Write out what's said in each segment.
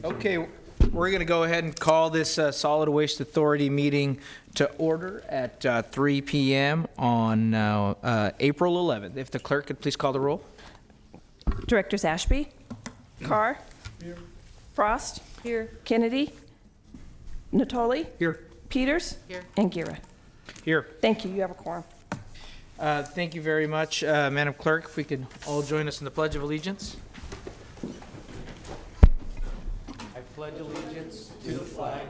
Okay, we're going to go ahead and call this Solid Waste Authority meeting to order at 3 p.m. on April 11th. If the clerk could please call the roll. Directors Ashby, Carr, here. Frost, here. Kennedy, Natoli, Here. Peters, here. And Gira. Here. Thank you. You have a quorum. Thank you very much, Madam Clerk. If we could all join us in the Pledge of Allegiance. I pledge allegiance to the flag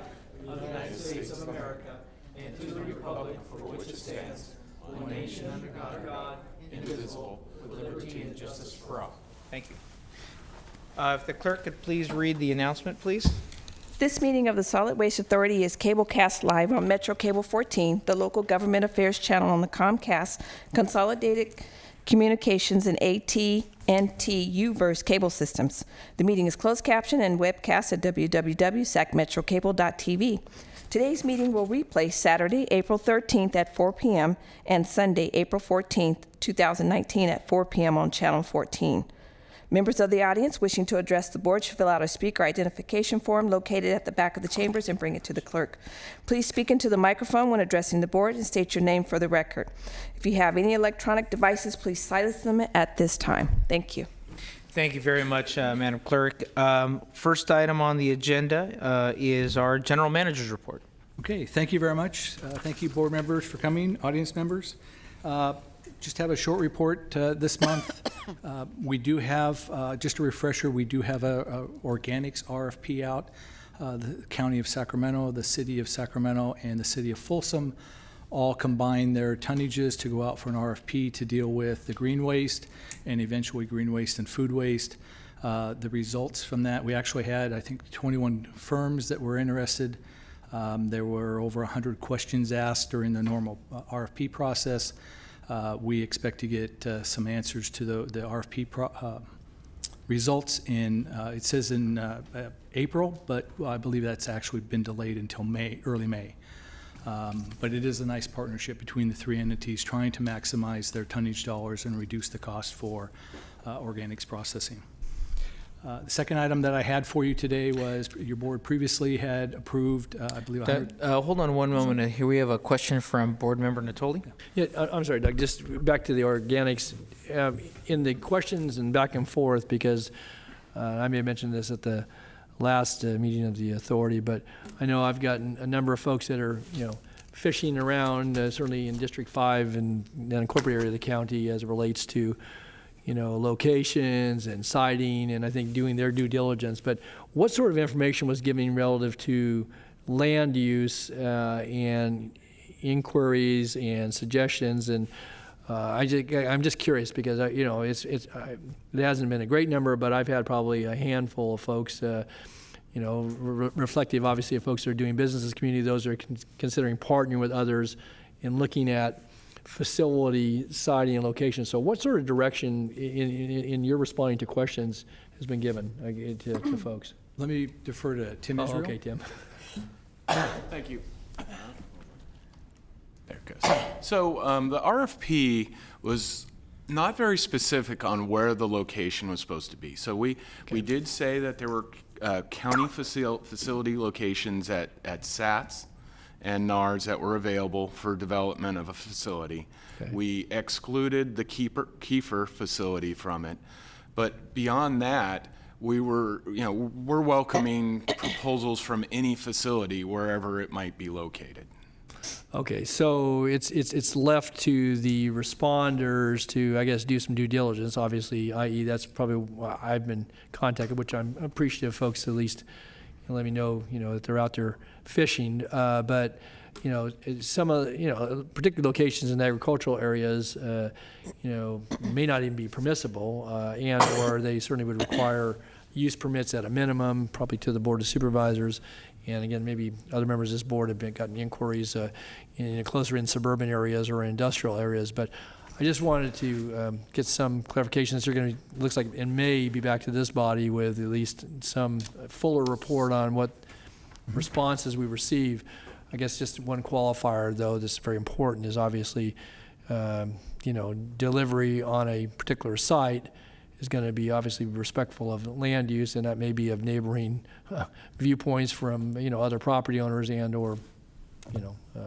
of the United States of America and to the republic for which it stands, one nation under God, indivisible, with liberty and justice for all. Thank you. If the clerk could please read the announcement, please. This meeting of the Solid Waste Authority is cablecast live on Metro Cable 14, the local government affairs channel on the Comcast, Consolidated Communications, and AT&T UVerse cable systems. The meeting is closed caption and webcast at www.sacmetrocable.tv. Today's meeting will replay Saturday, April 13th at 4 p.m. and Sunday, April 14th, 2019 at 4 p.m. on Channel 14. Members of the audience wishing to address the board should fill out a speaker identification form located at the back of the chambers and bring it to the clerk. Please speak into the microphone when addressing the board and state your name for the record. If you have any electronic devices, please silence them at this time. Thank you. Thank you very much, Madam Clerk. First item on the agenda is our General Manager's report. Okay, thank you very much. Thank you, board members, for coming, audience members. Just have a short report this month. We do have, just a refresher, we do have a organics RFP out. The County of Sacramento, the City of Sacramento, and the City of Folsom all combine their tonnages to go out for an RFP to deal with the green waste and eventually green waste and food waste. The results from that, we actually had, I think, 21 firms that were interested. There were over 100 questions asked during the normal RFP process. We expect to get some answers to the RFP results in, it says in April, but I believe that's actually been delayed until May, early May. But it is a nice partnership between the three entities trying to maximize their tonnage dollars and reduce the cost for organics processing. The second item that I had for you today was your board previously had approved, I believe. Hold on one moment. Here we have a question from Board Member Natoli. Yeah, I'm sorry, Doug. Just back to the organics. In the questions and back and forth, because I may have mentioned this at the last meeting of the authority, but I know I've gotten a number of folks that are, fishing around, certainly in District 5 and the unincorporated area of the county as it relates to locations and siting, and I think doing their due diligence. But what sort of information was given relative to land use and inquiries and suggestions? And I'm just curious because it hasn't been a great number, but I've had probably a handful of folks. Reflective, obviously, of folks that are doing business in this community. Those are considering partnering with others in looking at facility, siting, and location. So what sort of direction in your responding to questions has been given to folks? Let me defer to Tim Israel. Okay, Tim. Thank you. There it goes. So the RFP was not very specific on where the location was supposed to be. So we did say that there were county facility locations at SATs and NARS that were available for development of a facility. Okay. We excluded the Kiefer facility from it, but beyond that, we're welcoming proposals from any facility wherever it might be located. Okay, so it's left to the responders to, I guess, do some due diligence. Obviously, i.e., that's probably why I've been contacted, which I'm appreciative of folks at least let me know, that they're out there fishing. But some of particular locations in agricultural areas, may not even be permissible, and or they certainly would require use permits at a minimum, probably to the Board of Supervisors. And again, maybe other members of this board have gotten inquiries closer in suburban areas or industrial areas. But I just wanted to get some clarifications. They're going to, looks like in May, be back to this body with at least some fuller report on what responses we receive. I guess just one qualifier, though, that's very important is obviously, delivery on a particular site is going to be obviously respectful of land use, and that may be of neighboring viewpoints from, other property owners and or,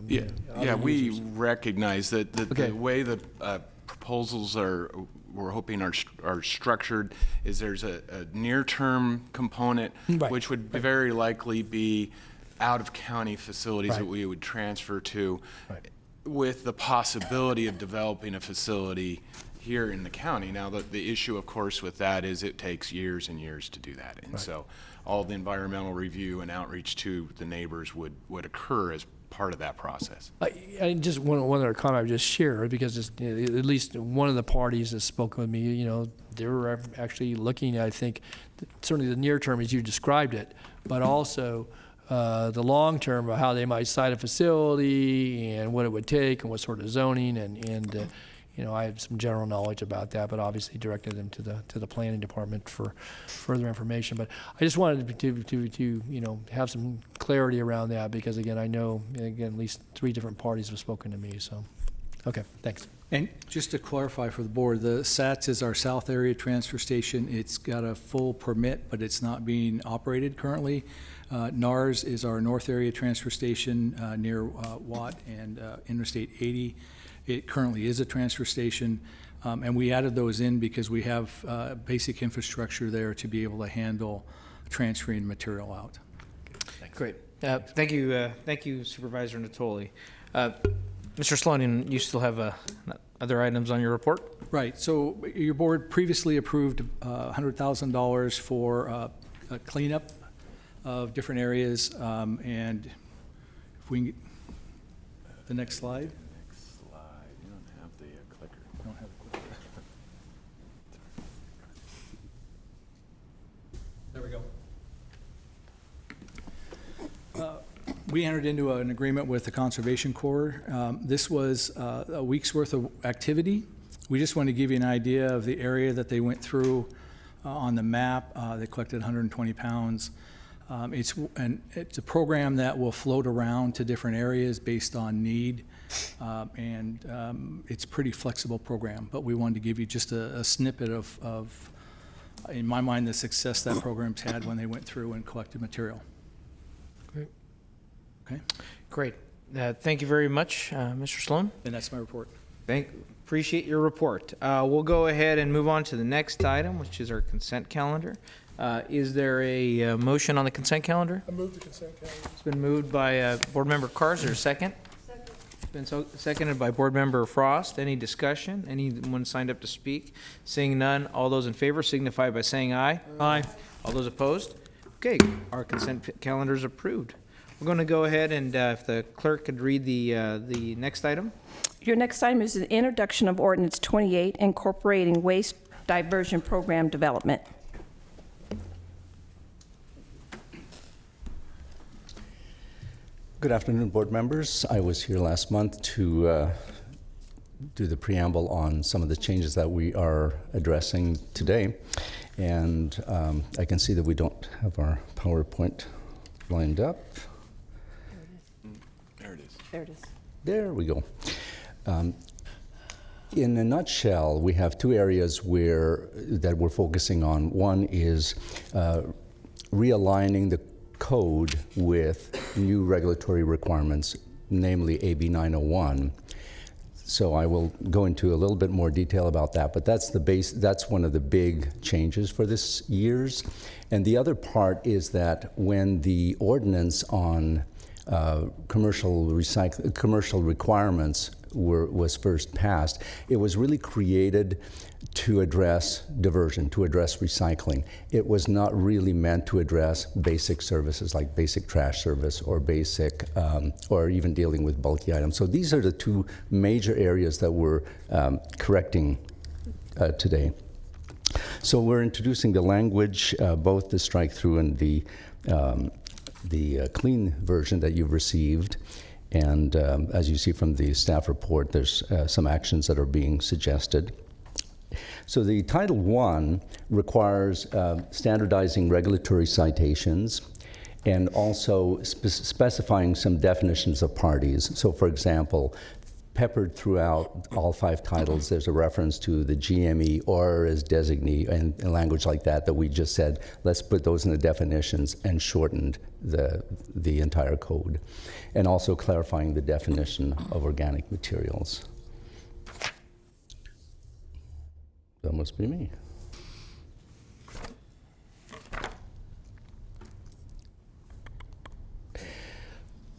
Yeah, other we users. recognize that Okay. the way the proposals we're hoping are structured is there's a near-term component, Right, which would very likely be out-of-county facilities that Right. we would transfer to, Right. with the possibility of developing a facility here in the county. Now, the issue, of course, with that is it takes years and years to do that. And so all the environmental review and outreach to the neighbors would occur as part of that process. I just one other comment I would just share, because it's, at least one of the parties that spoke with me, they were actually looking at, I think, certainly the near term as you described it, but also the long term of how they might site a facility and what it would take and what sort of zoning and I have some general knowledge about that, but obviously directed them to the planning department for further information. But I just wanted to have some clarity around that, because again, I know, at least 3 different parties have spoken to me, so, okay, thanks. And just to clarify for the board, the SATS is our South Area Transfer Station. It's got a full permit, but it's not being operated currently. NARS is our North Area Transfer Station near Watt and Interstate 80. It currently is a transfer station, and we added those in because we have basic infrastructure there to be able to handle transferring material out. Great. Thank you, Supervisor Natoli. Mr. Sloan, you still have other items on your report? Right. So your board previously approved $100,000 for a cleanup of different areas, and if we can get the next slide. You don't have the clicker. Don't have a clicker. There we go. We entered into an agreement with the Conservation Corps. This was a week's worth of activity. We just want to give you an idea of the area that they went through on the map. They collected 120 pounds. It's a program that will float around to different areas based on need. It's a pretty flexible program, but we wanted to give you just a snippet of, in my mind, the success that program's had when they went through and collected material. Great. Okay, Great. Thank you very much, Mr. Sloan. and that's my report. Appreciate your report. We'll go ahead and move on to the next item, which is our consent calendar. Is there a motion on the consent calendar? I move the consent calendar. It's been moved by Board Member Carr. Is there a second? It's been seconded by Board Member Frost. Any discussion? Anyone signed up to speak? Seeing none, all those in favor signify by saying aye. Aye. All those opposed? Okay, our consent calendar is approved. We're going to go ahead and if the clerk could read the next item. Your next item is the introduction of Ordinance 28, incorporating waste diversion program development. Good afternoon, board members. I was here last month to do the preamble on some of the changes that we are addressing today. And I can see that we don't have our PowerPoint lined up. There it is. There it is. There we go. In a nutshell, we have 2 areas that we're focusing on. One is realigning the code with new regulatory requirements, namely AB 901. So I will go into a little bit more detail about that, but that's one of the big changes for this year's. And the other part is that when the ordinance on commercial requirements was first passed, it was really created to address diversion, to address recycling. It was not really meant to address basic services like basic trash service or basic, or even dealing with bulky items. So these are the 2 major areas that we're correcting today. So we're introducing the language, both the strike-through and the clean version that you've received. And as you see from the staff report, there's some actions that are being suggested. So the Title I requires standardizing regulatory citations and also specifying some definitions of parties. So for example, peppered throughout all 5 titles, there's a reference to the GME or as designee and language like that we just said, let's put those in the definitions and shortened the entire code. And also clarifying the definition of organic materials. That must be me.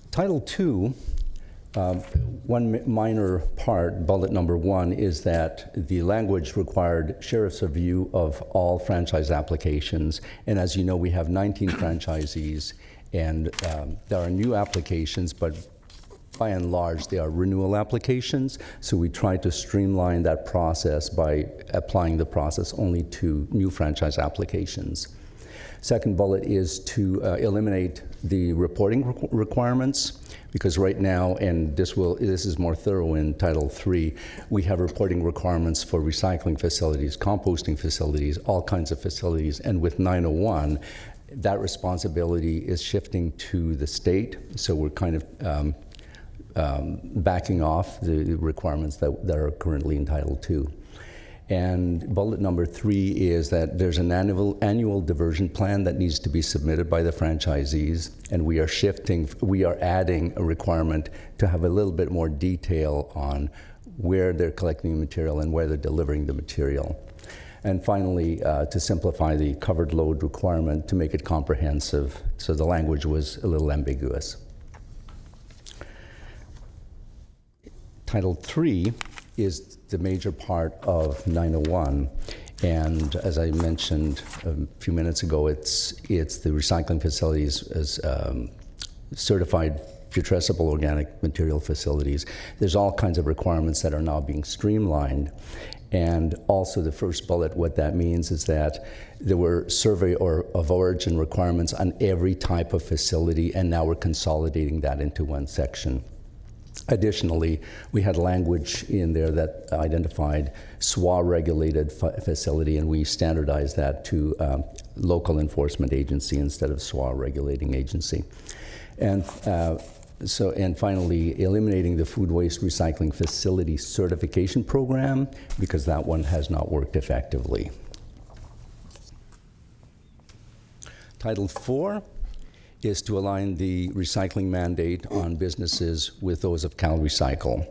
Title II, one minor part, bullet number 1, is that the language required sheriff's review of all franchise applications. And as you know, we have 19 franchisees, and there are new applications, but by and large, they are renewal applications. So we try to streamline that process by applying the process only to new franchise applications. Second bullet is to eliminate the reporting requirements, because right now, and this is more thorough in Title III, we have reporting requirements for recycling facilities, composting facilities, all kinds of facilities, and with 901, that responsibility is shifting to the state, so we're kind of backing off the requirements that are currently in Title II. And bullet number 3 is that there's an annual diversion plan that needs to be submitted by the franchisees, and we are adding a requirement to have a little bit more detail on where they're collecting the material and where they're delivering the material. And finally, to simplify the covered load requirement to make it comprehensive, so the language was a little ambiguous. Title III is the major part of 901, and as I mentioned a few minutes ago, it's the recycling facilities as certified putrescible organic material facilities. There's all kinds of requirements that are now being streamlined, and also the first bullet, what that means is that there were survey of origin requirements on every type of facility, and now we're consolidating that into one section. Additionally, we had language in there that identified Swab regulated facility, and we standardized that to local enforcement agency instead of Swab regulating agency. And finally, eliminating the food waste recycling facility certification program, because that one has not worked effectively. Title IV is to align the recycling mandate on businesses with those of Cal Recycle.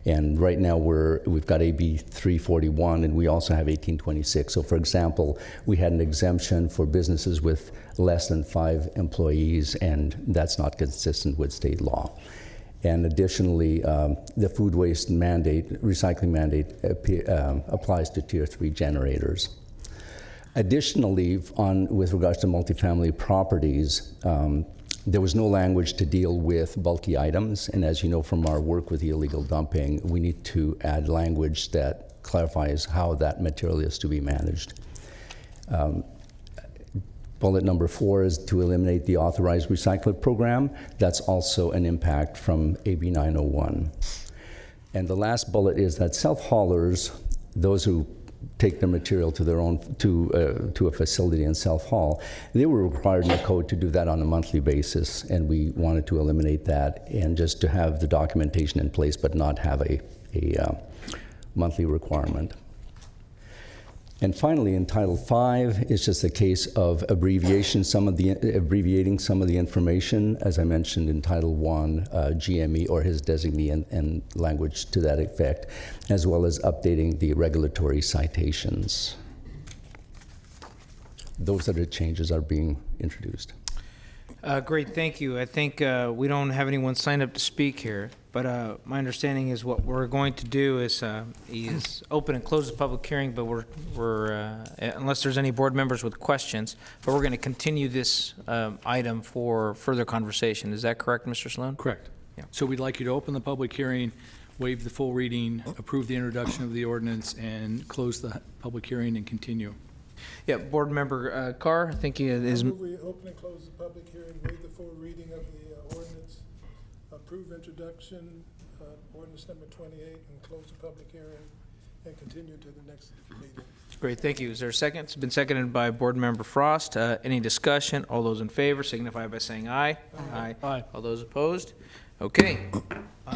And right now we've got AB 341, and we also have 1826. So for example, we had an exemption for businesses with less than 5 employees, and that's not consistent with state law. And additionally, the food waste mandate, recycling mandate applies to Tier 3 generators. Additionally, with regards to multifamily properties, there was no language to deal with bulky items, and as you know from our work with the illegal dumping, we need to add language that clarifies how that material is to be managed. Bullet number 4 is to eliminate the authorized recycler program. That's also an impact from AB 901. And the last bullet is that self-haulers, those who take their material to their own to a facility and self-haul, they were required in the code to do that on a monthly basis, and we wanted to eliminate that and just to have the documentation in place but not have a monthly requirement. And finally, in Title V, it's just a case of abbreviating some of the information, as I mentioned in Title I, GME or his designee and language to that effect, as well as updating the regulatory citations. Those are the changes that are being introduced. Great, thank you. I think we don't have anyone signed up to speak here, but my understanding is what we're going to do is open and close the public hearing, but we're unless there's any board members with questions, but we're going to continue this item for further conversation. Is that correct, Mr. Sloan? Correct. Yeah. So we'd like you to open the public hearing, waive the full reading, approve the introduction of the ordinance, and close the public hearing and continue. Yeah, Board Member Carr, I think he is. I move we open and close the public hearing, waive the full reading of the ordinance, approve introduction, ordinance number 28, and close the public hearing, and continue to the next meeting. Great, thank you. Is there a second? It's been seconded by Board Member Frost. Any discussion? All those in favor signify by saying aye. Aye. Aye. All those opposed? Okay,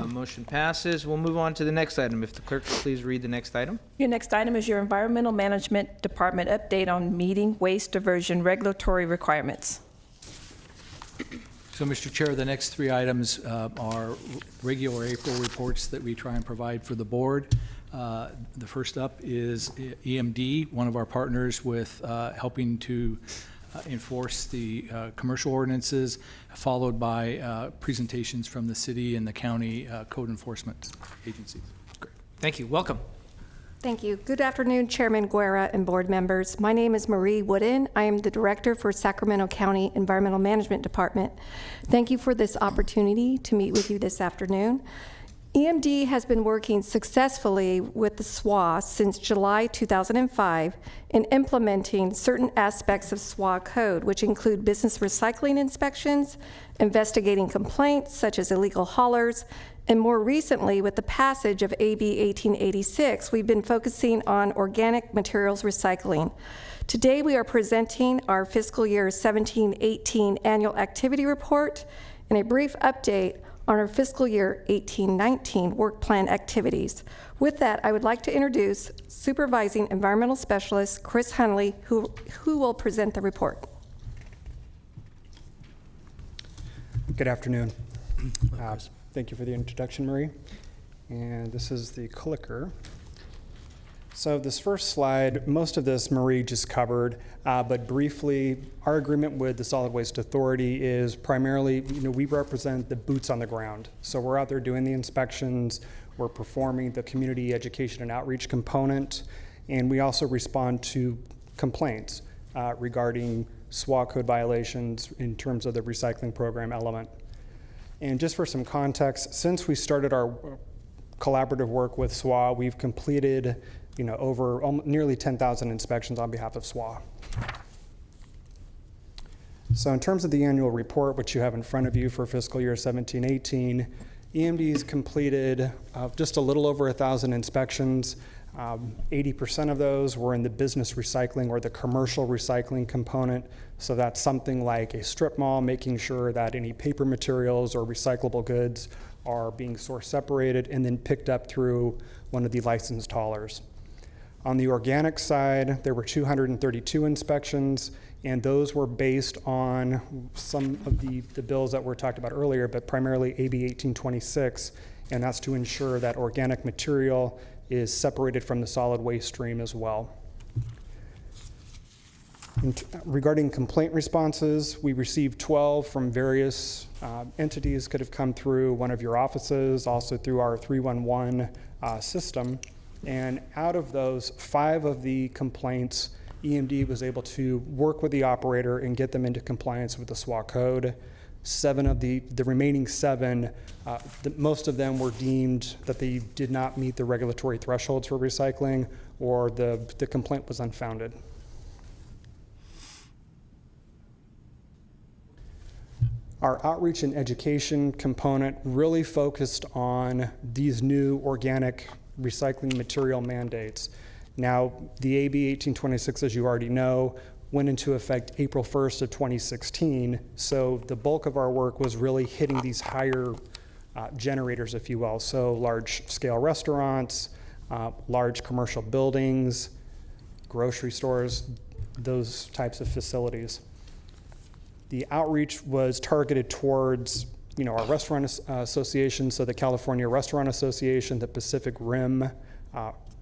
motion passes. We'll move on to the next item. If the clerk could please read the next item. Your next item is your Environmental Management Department update on meeting waste diversion regulatory requirements. So, Mr. Chair, the next three items are regular April reports that we try and provide for the board. The first up is EMD, one of our partners with helping to enforce the commercial ordinances, followed by presentations from the city and the county code enforcement agencies. Great. Thank you. Welcome. Thank you. Good afternoon, Chairman Guerra and board members. My name is Marie Wooden. I am the Director for Sacramento County Environmental Management Department. Thank you for this opportunity to meet with you this afternoon. EMD has been working successfully with the SWA since July 2005 in implementing certain aspects of SWA code, which include business recycling inspections, investigating complaints such as illegal haulers, and more recently, with the passage of AB 1886, we've been focusing on organic materials recycling. Today, we are presenting our fiscal year 17-18 annual activity report and a brief update on our fiscal year 18-19 work plan activities. With that, I would like to introduce Supervising Environmental Specialist Chris Hunley, who will present the report. Good afternoon. Thank you for the introduction, Marie. And this is the clicker. So this first slide, most of this Marie just covered, but briefly, our agreement with the Solid Waste Authority is primarily, we represent the boots on the ground. So we're out there doing the inspections, we're performing the community education and outreach component, and we also respond to complaints regarding SWA code violations in terms of the recycling program element. And just for some context, since we started our collaborative work with SWA, we've completed over nearly 10,000 inspections on behalf of SWA. So in terms of the annual report, which you have in front of you for fiscal year 17-18, EMD's completed just a little over 1,000 inspections. 80% of those were in the business recycling or the commercial recycling component. So that's something like a strip mall, making sure that any paper materials or recyclable goods are being source separated and then picked up through one of the licensed haulers. On the organic side, there were 232 inspections, and those were based on some of the bills that were talked about earlier, but primarily AB 1826, and that's to ensure that organic material is separated from the solid waste stream as well. Regarding complaint responses, we received 12 from various entities, could have come through one of your offices, also through our 311 system. And out of those, 5 of the complaints, EMD was able to work with the operator and get them into compliance with the SWA code. 7 of the remaining 7, most of them were deemed that they did not meet the regulatory thresholds for recycling, or the complaint was unfounded. Our outreach and education component really focused on these new organic recycling material mandates. Now, the AB 1826, as you already know, went into effect April 1st of 2016, so the bulk of our work was really hitting these higher generators, if you will, so large-scale restaurants, large commercial buildings, grocery stores, those types of facilities. The outreach was targeted towards our restaurant association, so the California Restaurant Association, the Pacific Rim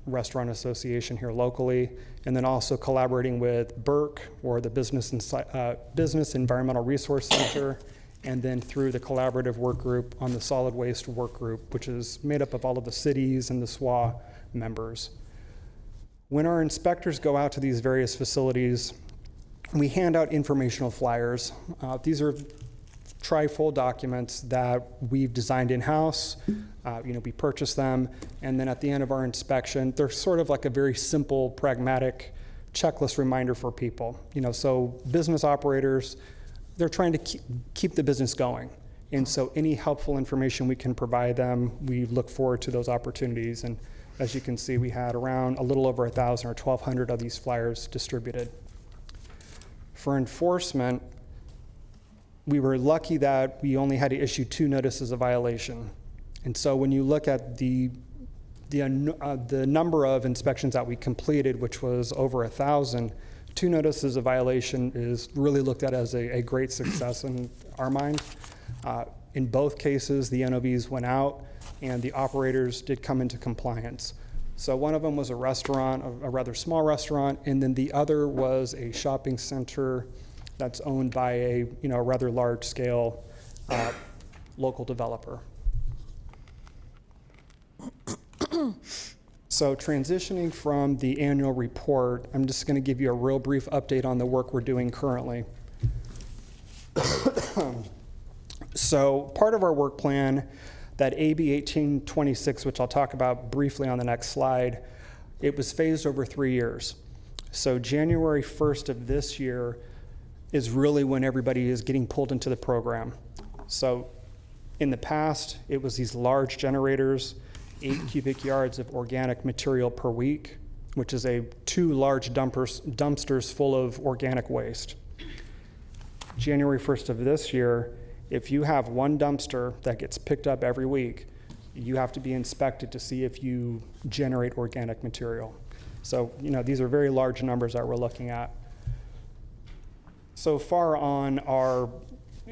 Restaurant Association here locally, and then also collaborating with BERC, or the Business Environmental Resource Center, and then through the collaborative work group on the solid waste work group, which is made up of all of the cities and the SWA members. When our inspectors go out to these various facilities, we hand out informational flyers. These are trifold documents that we've designed in-house. We purchase them, and then at the end of our inspection, they're sort of like a very simple, pragmatic checklist reminder for people. So business operators, they're trying to keep the business going. And so any helpful information we can provide them, we look forward to those opportunities. And as you can see, we had around a little over 1,000 or 1,200 of these flyers distributed. For enforcement, we were lucky that we only had to issue 2 notices of violation. And so when you look at the number of inspections that we completed, which was over 1,000, 2 notices of violation is really looked at as a great success in our mind. In both cases, the NOVs went out and the operators did come into compliance. So one of them was a restaurant, a rather small restaurant, and then the other was a shopping center that's owned by a rather large scale local developer. So transitioning from the annual report, I'm just going to give you a real brief update on the work we're doing currently. So part of our work plan, that AB 1826, which I'll talk about briefly on the next slide, it was phased over 3 years. So January 1st of this year is really when everybody is getting pulled into the program. So in the past, it was these large generators, 8 cubic yards of organic material per week, which is 2 large dumpsters full of organic waste. January 1st of this year, if you have 1 dumpster that gets picked up every week, you have to be inspected to see if you generate organic material. So, these are very large numbers that we're looking at. So far on our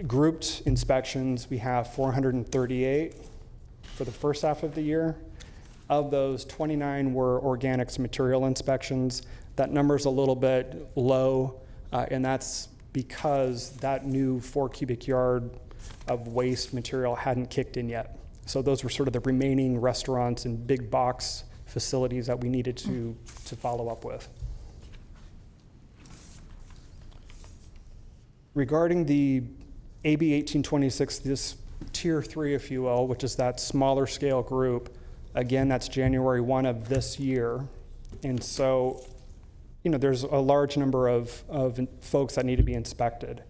grouped inspections, we have 438 for the first half of the year. Of those, 29 were organics material inspections. That number's a little bit low, and that's because that new 4 cubic yard of waste material hadn't kicked in yet. So those were sort of the remaining restaurants and big box facilities that we needed to follow up with. Regarding the AB 1826, this Tier 3, if you will, which is that smaller scale group, again, that's January 1 of this year. And so, there's a large number of folks that need to be inspected.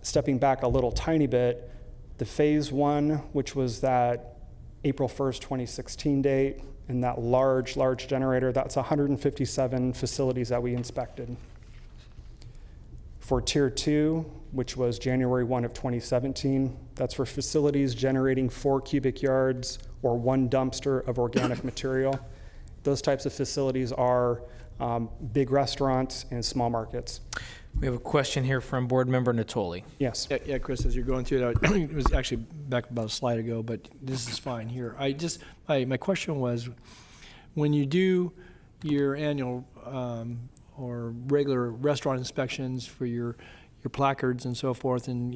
Stepping back a little tiny bit, the phase 1, which was that April 1st, 2016 date, and that large generator, that's 157 facilities that we inspected. For Tier 2, which was January 1 of 2017, that's for facilities generating 4 cubic yards or 1 dumpster of organic material. Those types of facilities are big restaurants and small markets. We have a question here from Board Member Natoli. Yes. Yeah, Chris, as you're going through it, it was actually back about a slide ago, but this is fine here. My question was, when you do your annual or regular restaurant inspections for your placards and so forth, and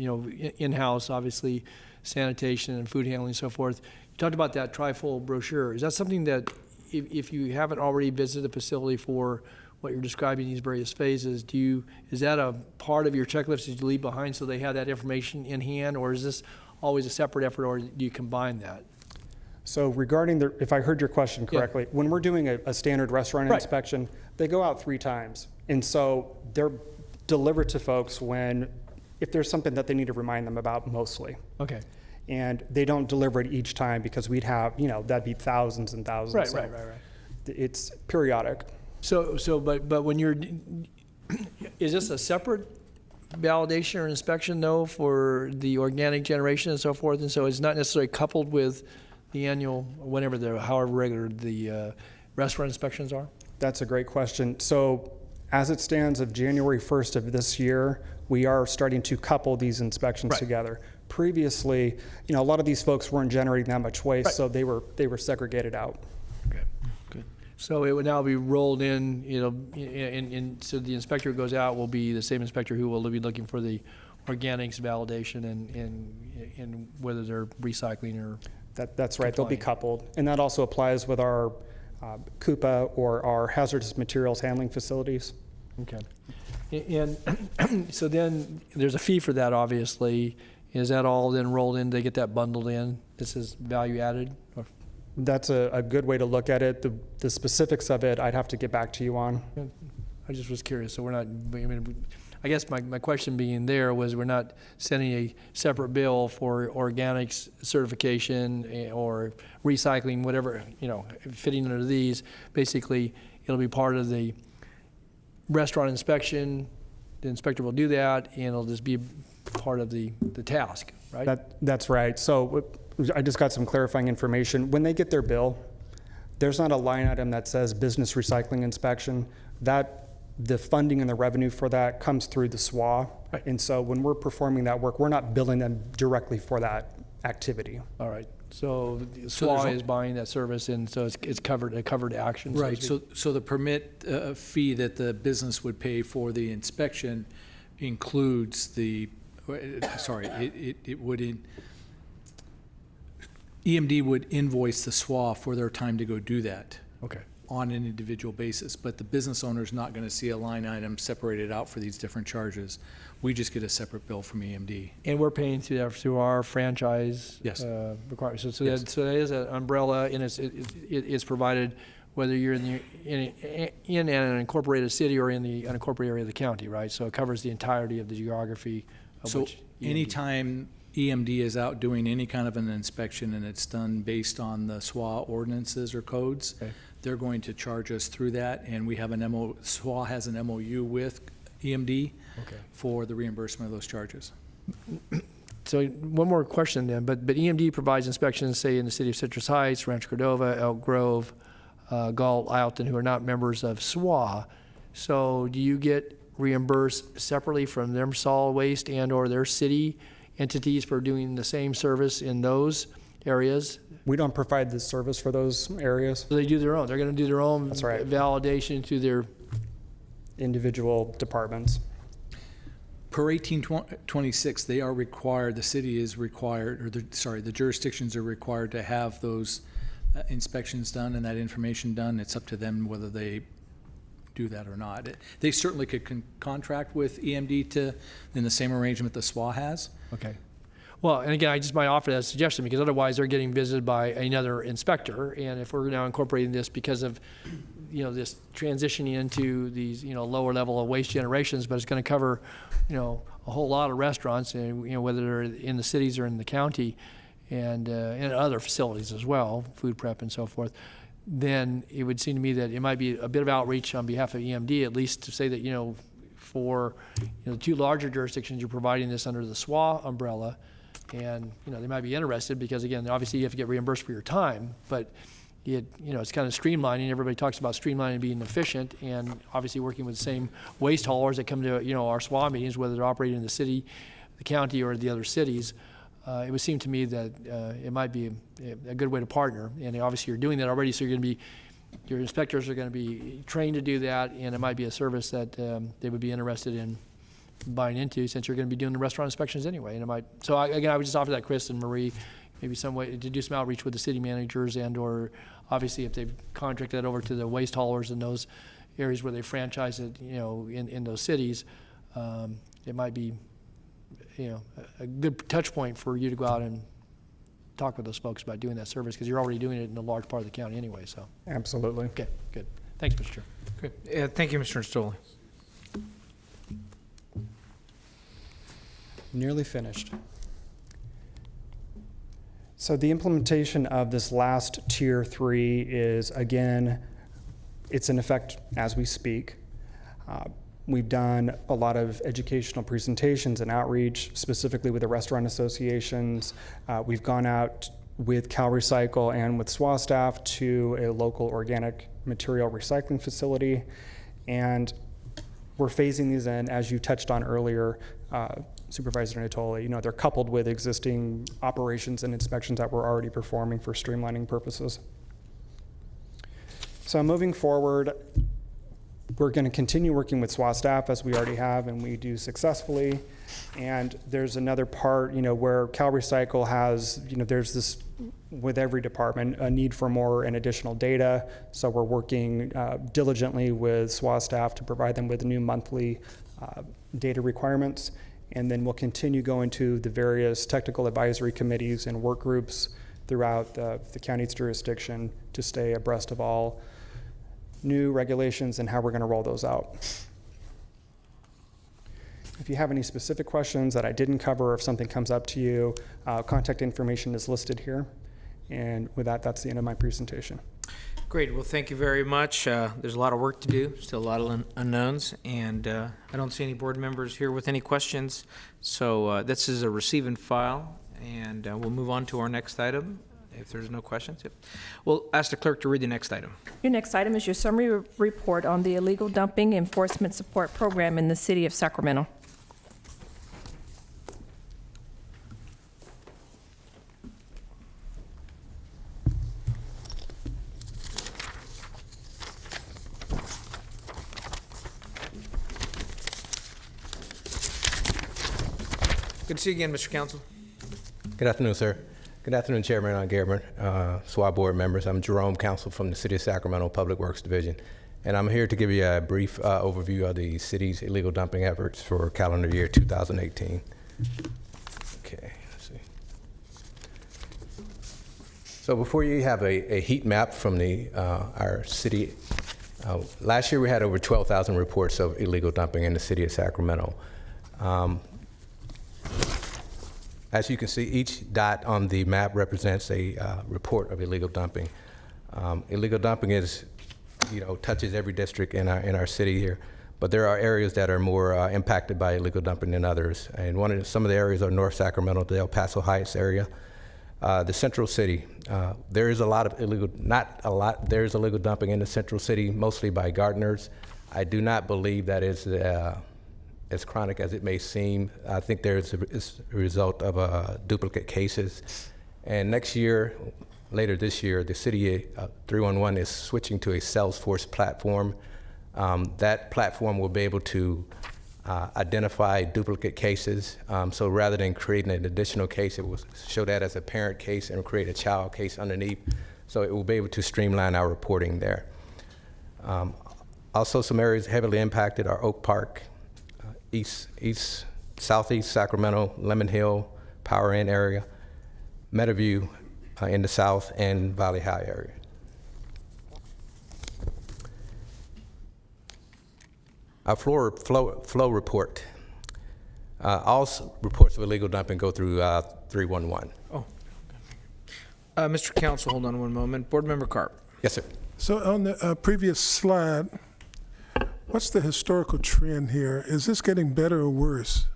in-house, obviously, sanitation and food handling and so forth, you talked about that trifold brochure. Is that something that, if you haven't already visited the facility for what you're describing these various phases, is that a part of your checklist that you leave behind so they have that information in hand, or is this always a separate effort, or do you combine that? So regarding if I heard your question correctly, when we're doing a standard restaurant inspection, they go out 3 times. And so they're delivered to folks if there's something that they need to remind them about mostly. Okay. And they don't deliver it each time because we'd have, that'd be thousands and thousands. Right. It's periodic. But when is this a separate validation or inspection though for the organic generation and so forth? And so it's not necessarily coupled with the annual, however regular the restaurant inspections are? That's a great question. So as it stands of January 1st of this year, we are starting to couple these inspections together. Previously, a lot of these folks weren't generating that much waste, so they were segregated out. Okay, good. So it would now be rolled in, so the inspector who goes out will be the same inspector who will be looking for the organics validation and whether they're recycling or That's right. They'll be coupled. And that also applies with our CUPA or our hazardous materials handling facilities. Okay. And so then there's a fee for that, obviously. Is that all then rolled in? They get that bundled in? This is value added? Or? That's a good way to look at it. The specifics of it, I'd have to get back to you on. I just was curious. So we're not, I guess my question being there was we're not sending a separate bill for organics certification or recycling, whatever, fitting under these. Basically, it'll be part of the restaurant inspection. The inspector will do that, and it'll just be part of the task, right? That's right. So I just got some clarifying information. When they get their bill, there's not a line item that says business recycling inspection. The funding and the revenue for that comes through the SWA. Right. And so when we're performing that work, we're not billing them directly for that activity. All right. So SWA is buying that service, and so it's covered, a covered action. Right, so the permit fee that the business would pay for the inspection includes the, sorry, it would, EMD would invoice the SWA for their time to go do that Okay. on an individual basis, but the business owner's not gonna see a line item separated out for these different charges. We just get a separate bill from EMD. And we're paying through our franchise Yes. requirements. So Yes. that is an umbrella, and it's provided whether you're in an incorporated city or in the unincorporated area of the county, right? So it covers the entirety of the geography of So which EMD anytime EMD is out doing any kind of an inspection and it's done based on the SWA ordinances or codes, Okay. they're going to charge us through that, and we have SWA has an MOU with EMD Okay. for the reimbursement of those charges. So one more question then, but EMD provides inspections, say, in the city of Citrus Heights, Rancho Cordova, Elk Grove, Galt, Ileton, who are not members of SWA. So do you get reimbursed separately from their solid waste and/or their city entities for doing the same service in those areas? We don't provide the service for those areas, So they do their own. They're going to do their own That's right. validation to their. individual departments. Per 1826, they are required, the city is required, or the jurisdictions are required to have those inspections done and that information done. It's up to them whether they do that or not. They certainly could contract with EMD in the same arrangement the SWA has. Okay. Well, and again, I just might offer that suggestion because otherwise they're getting visited by another inspector. And if we're now incorporating this because of, this transitioning into these, lower level of waste generations, but it's going to cover, a whole lot of restaurants and, whether they're in the cities or in the county and other facilities as well, food prep and so forth, then it would seem to me that it might be a bit of outreach on behalf of EMD, at least to say that, for, the two larger jurisdictions, you're providing this under the SWA umbrella. And, they might be interested because, again, obviously you have to get reimbursed for your time, but it's kind of streamlining. Everybody talks about streamlining and being efficient, and obviously working with the same waste haulers that come to, our SWA meetings, whether they're operating in the city, the county, or the other cities. It would seem to me that it might be a good way to partner. And obviously you're doing that already, so your inspectors are going to be trained to do that, and it might be a service that they would be interested in buying into, since you're going to be doing the restaurant inspections anyway. And I would just offer that, Chris and Marie, maybe some way to do some outreach with the city managers, and/or obviously if they've contracted that over to the waste haulers in those areas where they franchise it, in those cities, it might be, a good touch point for you to go out and talk with those folks about doing that service, because you're already doing it in a large part of the county anyway. So Absolutely. okay, good. Thanks, Mr. Chair. Yeah, thank you, Mr. Stoll. Nearly finished. So the implementation of this last Tier 3 is, again, it's in effect as we speak. We've done a lot of educational presentations and outreach, specifically with the restaurant associations. We've gone out with CalRecycle and with SWA staff to a local organic material recycling facility. And we're phasing these in, as you touched on earlier, Supervisor Natoli, they're coupled with existing operations and inspections that we're already performing for streamlining purposes. So moving forward, we're going to continue working with SWA staff as we already have, and we do successfully. And there's another part, where CalRecycle has, there's this, with every department, a need for more and additional data. So we're working diligently with SWA staff to provide them with new monthly data requirements. And then we'll continue going to the various technical advisory committees and work groups throughout the county's jurisdiction to stay abreast of all new regulations and how we're going to roll those out. If you have any specific questions that I didn't cover, or if something comes up to you, contact information is listed here. And with that, that's the end of my presentation. Great. Well, thank you very much. There's a lot of work to do, still a lot of unknowns, and I don't see any board members here with any questions. So this is a receive and file, and we'll move on to our next item if there's no questions. Yep. We'll ask the clerk to read the next item. Your next item is your summary report on the illegal dumping enforcement support program in the City of Sacramento. Good to see you again, Mr. Council. Good afternoon, sir. Good afternoon, Chairman Gerber, Swab board members. I'm Jerome Council from the City of Sacramento Public Works Division, and I'm here to give you a brief overview of the city's illegal dumping efforts for calendar year 2018. Okay, let's see. So before you have a heat map from our city. Last year we had over 12,000 reports of illegal dumping in the City of Sacramento. As you can see, each dot on the map represents a report of illegal dumping. Illegal dumping touches every district in our city here, but there are areas that are more impacted by illegal dumping than others. And some of the areas are North Sacramento, the El Paso Heights area, the Central City. There is a lot of there is illegal dumping in the Central City, mostly by gardeners. I do not believe that is as chronic as it may seem. I think it's a result of duplicate cases. And later this year, the City 311 is switching to a Salesforce platform. That platform will be able to identify duplicate cases. So rather than creating an additional case, it will show that as a parent case and create a child case underneath. So it will be able to streamline our reporting there. Also, some areas heavily impacted are Oak Park, Southeast Sacramento, Lemon Hill, Power Inn area, Meadowview in the south, and Valley High area. Our flow report. All reports of illegal dumping go through 311. Oh. Mr. Council, hold on one moment. Board Member Carp. Yes, sir. So on the previous slide, what's the historical trend here? Is this getting better or worse?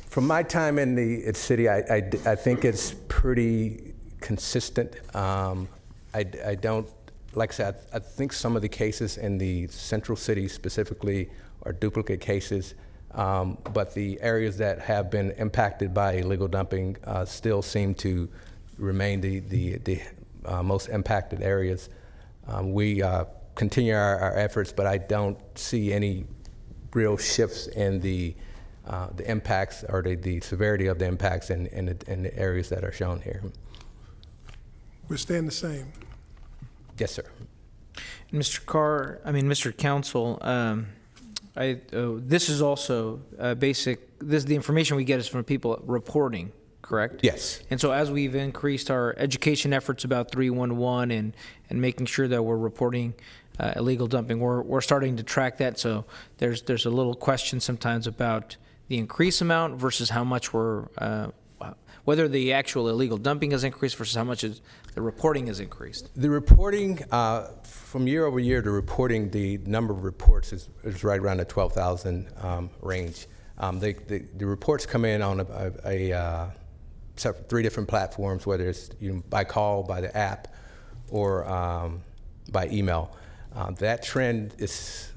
From my time in the city, I think it's pretty consistent. I don't, like I said, I think some of the cases in the Central City specifically are duplicate cases, but the areas that have been impacted by illegal dumping still seem to remain the most impacted areas. We continue our efforts, but I don't see any real shifts in the impacts or the severity of the impacts in the areas that are shown here. We're staying the same. Yes, sir. Mr. Council, this is also basic. The information we get is from people reporting, correct? Yes. And so as we've increased our education efforts about 311 and making sure that we're reporting illegal dumping, we're starting to track that. So there's a little question sometimes about the increased amount versus how much whether the actual illegal dumping has increased versus how much the reporting has increased. The reporting, from year over year, the number of reports is right around the 12,000 range. The reports come in on three different platforms, whether it's by call, by the app, or by email. That trend is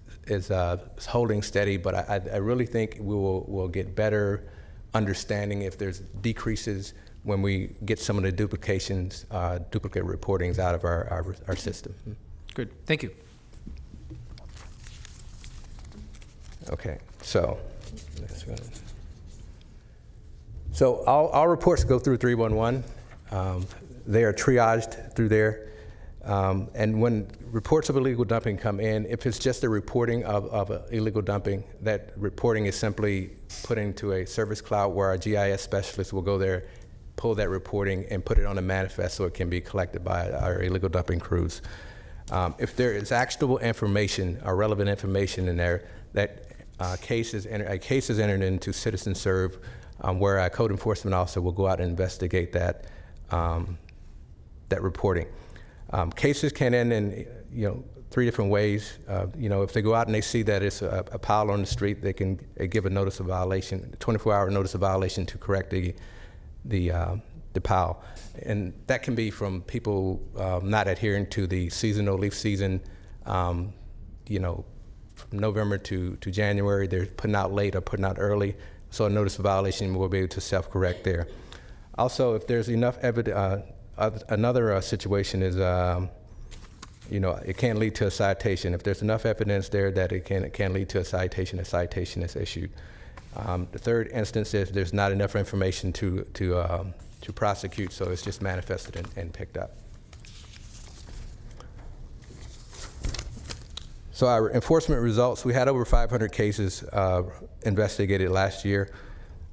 holding steady, but I really think we'll get better understanding if there's decreases when we get some of the duplicate reportings out of our system. Good, thank you. Okay, so all reports go through 311. They are triaged through there. And when reports of illegal dumping come in, if it's just a reporting of illegal dumping, that reporting is simply put into a service cloud where our GIS specialist will go there, pull that reporting, and put it on a manifest so it can be collected by our illegal dumping crews. If there is actionable information or relevant information in there, that a case is entered into citizen serve, where a code enforcement officer will go out and investigate that reporting. Cases can end in, 3 different ways. If they go out and they see that it's a pile on the street, they can give a notice of violation, 24-hour notice of violation to correct the pile. And that can be from people not adhering to the seasonal leaf season, from November to January. They're putting out late or putting out early, so a notice of violation will be able to self-correct there. Also, if there's enough evidence, another situation is, it can lead to a citation. If there's enough evidence there that it can lead to a citation is issued. The third instance is there's not enough information to prosecute, so it's just manifested and picked up. So our enforcement results, we had over 500 cases investigated last year.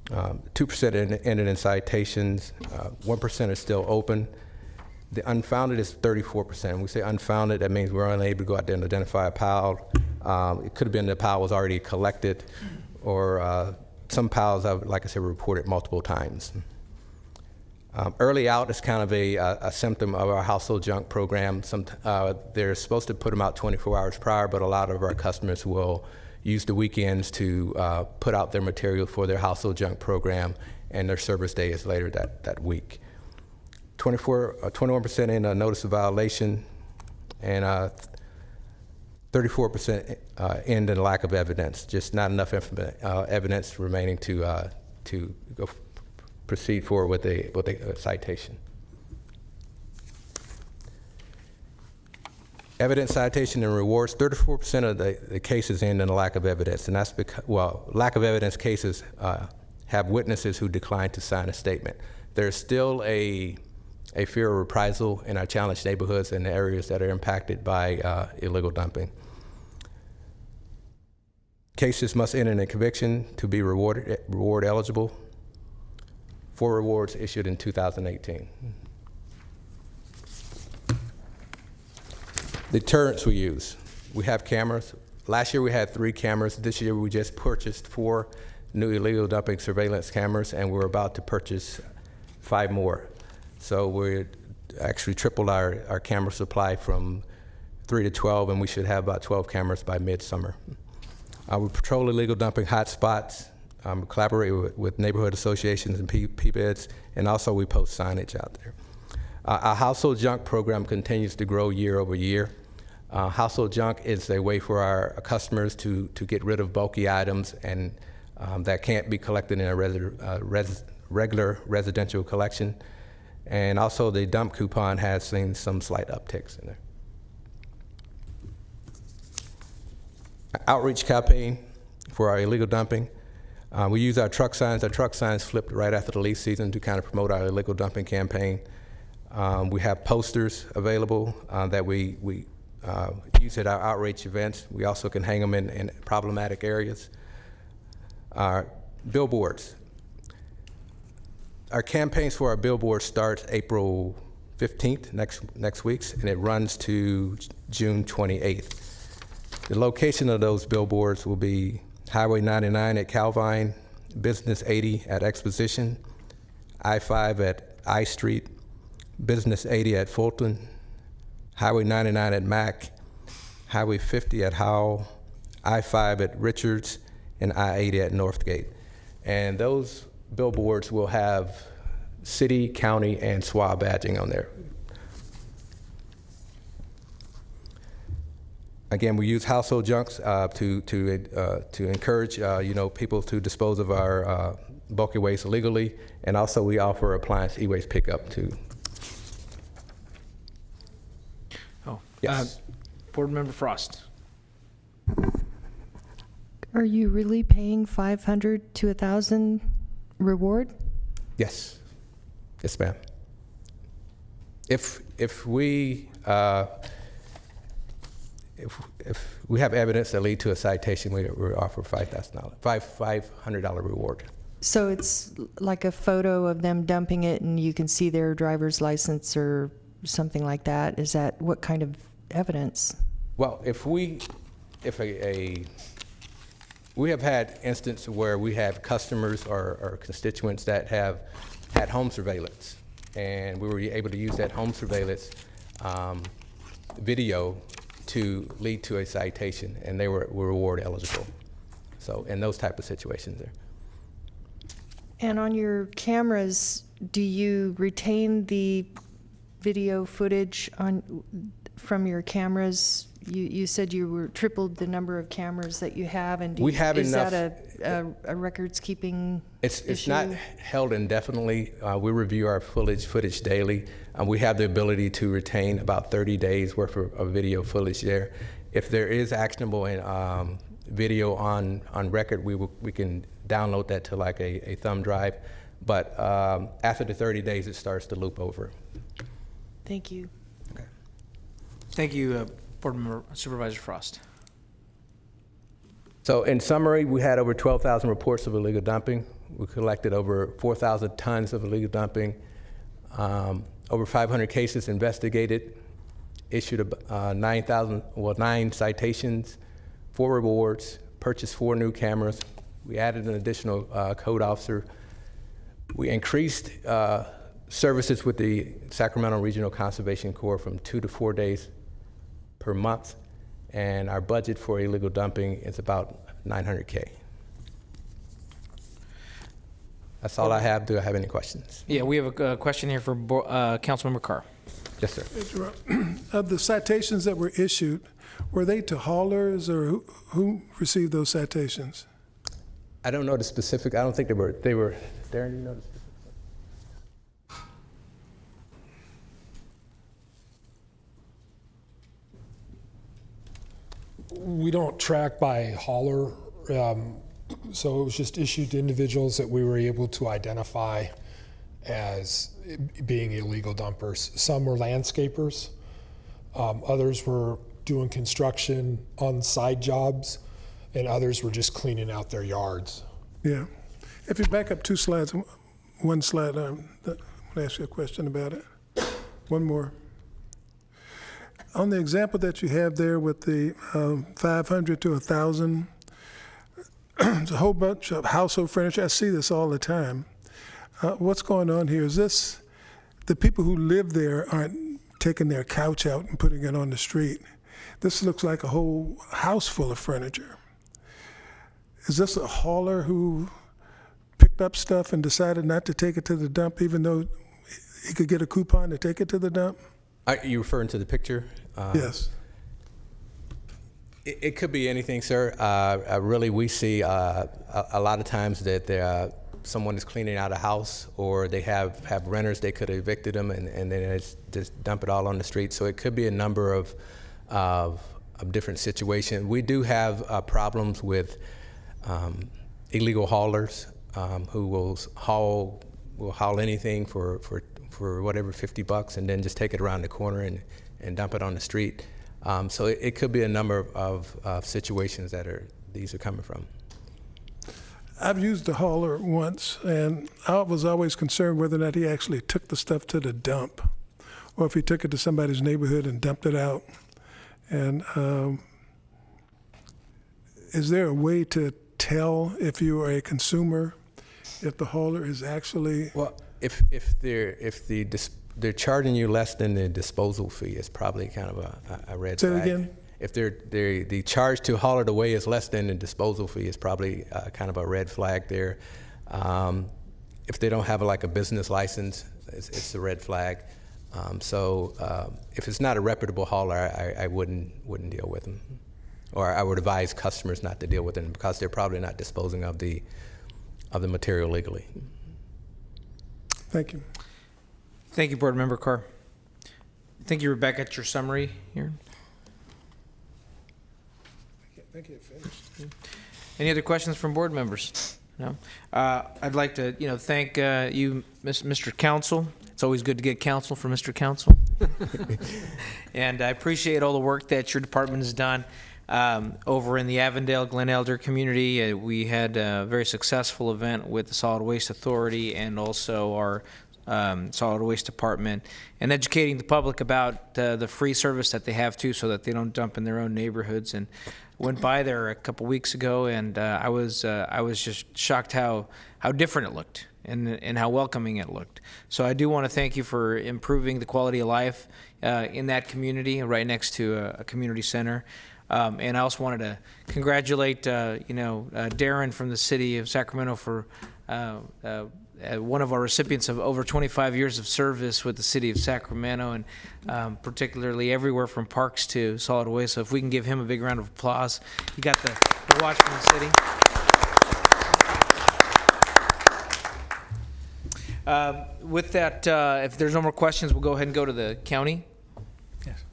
2% ended in citations, 1% are still open. The unfounded is 34%. When we say unfounded, that means we're unable to go out there and identify a pile. It could have been the pile was already collected, or some piles, like I said, were reported multiple times. Early out is kind of a symptom of our household junk program. They're supposed to put them out 24 hours prior, but a lot of our customers will use the weekends to put out their material for their household junk program, and their service day is later that week. 21% in a notice of violation, and 34% end in lack of evidence, just not enough evidence remaining to go proceed forward with a citation. Evidence, citation, and rewards, 34% of the cases end in a lack of evidence, and that's because, lack of evidence cases have witnesses who decline to sign a statement. There's still a fear of reprisal in our challenged neighborhoods and the areas that are impacted by illegal dumping. Cases must end in a conviction to be reward eligible. 4 rewards issued in 2018. Deterrents we use. We have cameras. Last year we had 3 cameras. This year we just purchased 4 new illegal dumping surveillance cameras, and we're about to purchase 5 more. So we actually tripled our camera supply from 3 to 12, and we should have about 12 cameras by midsummer. We patrol illegal dumping hotspots, collaborate with neighborhood associations and PBEDs, and also we post signage out there. Our household junk program continues to grow year over year. Household junk is a way for our customers to get rid of bulky items and that can't be collected in a regular residential collection. And also the dump coupon has seen some slight upticks in there. Outreach campaign for our illegal dumping. We use our truck signs. Our truck signs flipped right after the leaf season to kind of promote our illegal dumping campaign. We have posters available that we use at our outreach events. We also can hang them in problematic areas. Billboards. Our campaigns for our billboards start April 15th, next week, and it runs to June 28th. The location of those billboards will be Highway 99 at Calvine, Business 80 at Exposition, I-5 at I Street, Business 80 at Fulton, Highway 99 at Mack, Highway 50 at Howell, I-5 at Richards, and I-80 at Northgate. And those billboards will have city, county, and Swab badging on there. Again, we use household junks to encourage people to dispose of our bulky waste legally, and also we offer appliance e-waste pickup too. Oh, yes. Board Member Frost. Are you really paying $500 to $1,000 reward? Yes, yes, ma'am. If we have evidence that lead to a citation, we offer $500 reward. So it's like a photo of them dumping it and you can see their driver's license or something like that? Is that what kind of evidence? Well, we have had instances where we have customers or constituents that have had home surveillance, and we were able to use that home surveillance video to lead to a citation, and they were reward eligible. So in those type of situations there. And on your cameras, do you retain the video footage from your cameras? You said you were tripled the number of cameras that you have, and We have is enough. that a records keeping It's issue? not held indefinitely. We review our footage daily. We have the ability to retain about 30 days worth of video footage there. If there is actionable video on record, we can download that to like a thumb drive. But after the 30 days, it starts to loop over. Thank you. Thank you, Board Member Supervisor Frost. So in summary, we had over 12,000 reports of illegal dumping. We collected over 4,000 tons of illegal dumping, over 500 cases investigated, issued 9 citations, 4 rewards, purchased 4 new cameras. We added an additional code officer. We increased services with the Sacramento Regional Conservation Corps from 2 to 4 days per month, and our budget for illegal dumping is about $900K. That's all I have. Do I have any questions? Yeah, we have a question here for Councilmember Carr. Yes, sir. Of the citations that were issued, were they to haulers, or who received those citations? I don't know the specific. I don't think they were. Darren, do you know the specific? We don't track by hauler, so it was just issued to individuals that we were able to identify as being illegal dumpers. Some were landscapers, others were doing construction on side jobs, and others were just cleaning out their yards. Yeah. If you back up 2 slides, one slide, I want to ask you a question about it. One more. On the example that you have there with the 500 to 1,000, there's a whole bunch of household furniture. I see this all the time. What's going on here? Is this the people who live there aren't taking their couch out and putting it on the street? This looks like a whole house full of furniture. Is this a hauler who picked up stuff and decided not to take it to the dump, even though he could get a coupon to take it to the dump? Are you referring to the picture? Yes. It could be anything, sir. Really, we see a lot of times that someone is cleaning out a house, or they have renters. They could have evicted them, and then it's just dump it all on the street. So it could be a number of different situations. We do have problems with illegal haulers who will haul anything for whatever, $50, and then just take it around the corner and dump it on the street. So it could be a number of situations that these are coming from. I've used a hauler once, and I was always concerned whether or not he actually took the stuff to the dump, or if he took it to somebody's neighborhood and dumped it out. And is there a way to tell, if you are a consumer, if the hauler is actually? Well, if they're charging you less than the disposal fee, it's probably kind of a red flag. Say it again? If the charge to haul it away is less than the disposal fee, it's probably kind of a red flag there. If they don't have like a business license, it's a red flag. So if it's not a reputable hauler, I wouldn't deal with them, or I would advise customers not to deal with them because they're probably not disposing of the material legally. Thank you. Thank you, Board Member Carr. Thank you, Rebecca, at your summary here. I think it finished. Any other questions from board members? No? I'd like to, thank you, Mr. Counsel. It's always good to get counsel from Mr. Counsel. And I appreciate all the work that your department has done over in the Avondale Glen Elder community. We had a very successful event with the Solid Waste Authority and also our solid waste department, and educating the public about the free service that they have too, so that they don't dump in their own neighborhoods. And went by there a couple weeks ago, and I was just shocked how different it looked and how welcoming it looked. So I do want to thank you for improving the quality of life in that community, right next to a community center. And I also wanted to congratulate, Darren from the City of Sacramento for one of our recipients of over 25 years of service with the City of Sacramento, and particularly everywhere from parks to solid waste. So if we can give him a big round of applause. He got the watch from the city. With that, if there's no more questions, we'll go ahead and go to the county. Yes.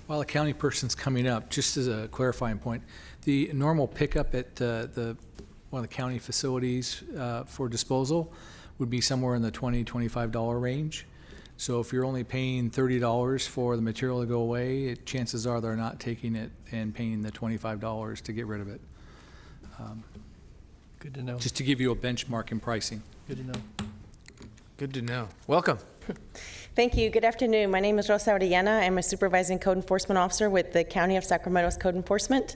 While the county person's coming up, just as a clarifying point, the normal pickup at one of the county facilities for disposal would be somewhere in the $20, $25 range. So if you're only paying $30 for the material to go away, chances are they're not taking it and paying the $25 to get rid of it. Good to know. Just to give you a benchmark in pricing. Good to know. Good to know. Welcome. Thank you. Good afternoon. My name is Rosa Orellana. I'm a supervising code enforcement officer with the County of Sacramento's Code Enforcement.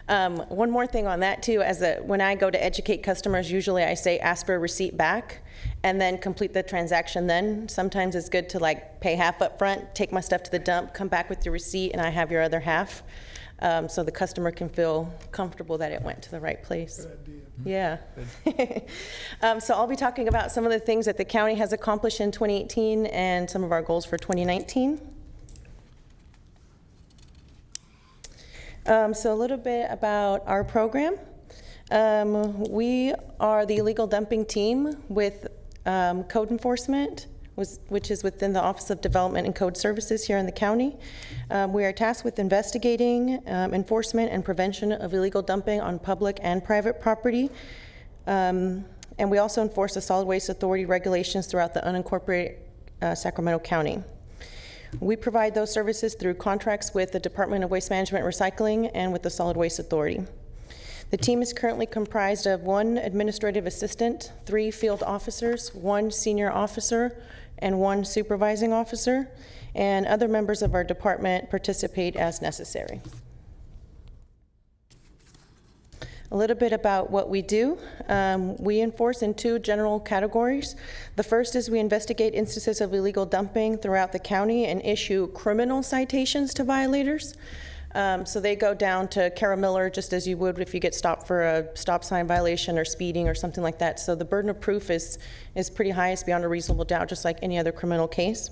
One more thing on that too, when I go to educate customers, usually I say ask for a receipt back and then complete the transaction then. Sometimes it's good to pay half up front, take my stuff to the dump, come back with your receipt, and I have your other half. So the customer can feel comfortable that it went to the right place. Good idea. Yeah. So I'll be talking about some of the things that the county has accomplished in 2018 and some of our goals for 2019. So a little bit about our program. We are the illegal dumping team with code enforcement, which is within the Office of Development and Code Services here in the county. We are tasked with investigating, enforcement, and prevention of illegal dumping on public and private property. And we also enforce the Solid Waste Authority regulations throughout the unincorporated Sacramento County. We provide those services through contracts with the Department of Waste Management and Recycling and with the Solid Waste Authority. The team is currently comprised of 1 administrative assistant, 3 field officers, 1 senior officer, and 1 supervising officer, and other members of our department participate as necessary. A little bit about what we do. We enforce in 2 general categories. The first is we investigate instances of illegal dumping throughout the county and issue criminal citations to violators. So they go down to Caramiller just as you would if you get stopped for a stop sign violation or speeding or something like that. So the burden of proof is pretty high. It's beyond a reasonable doubt, just like any other criminal case.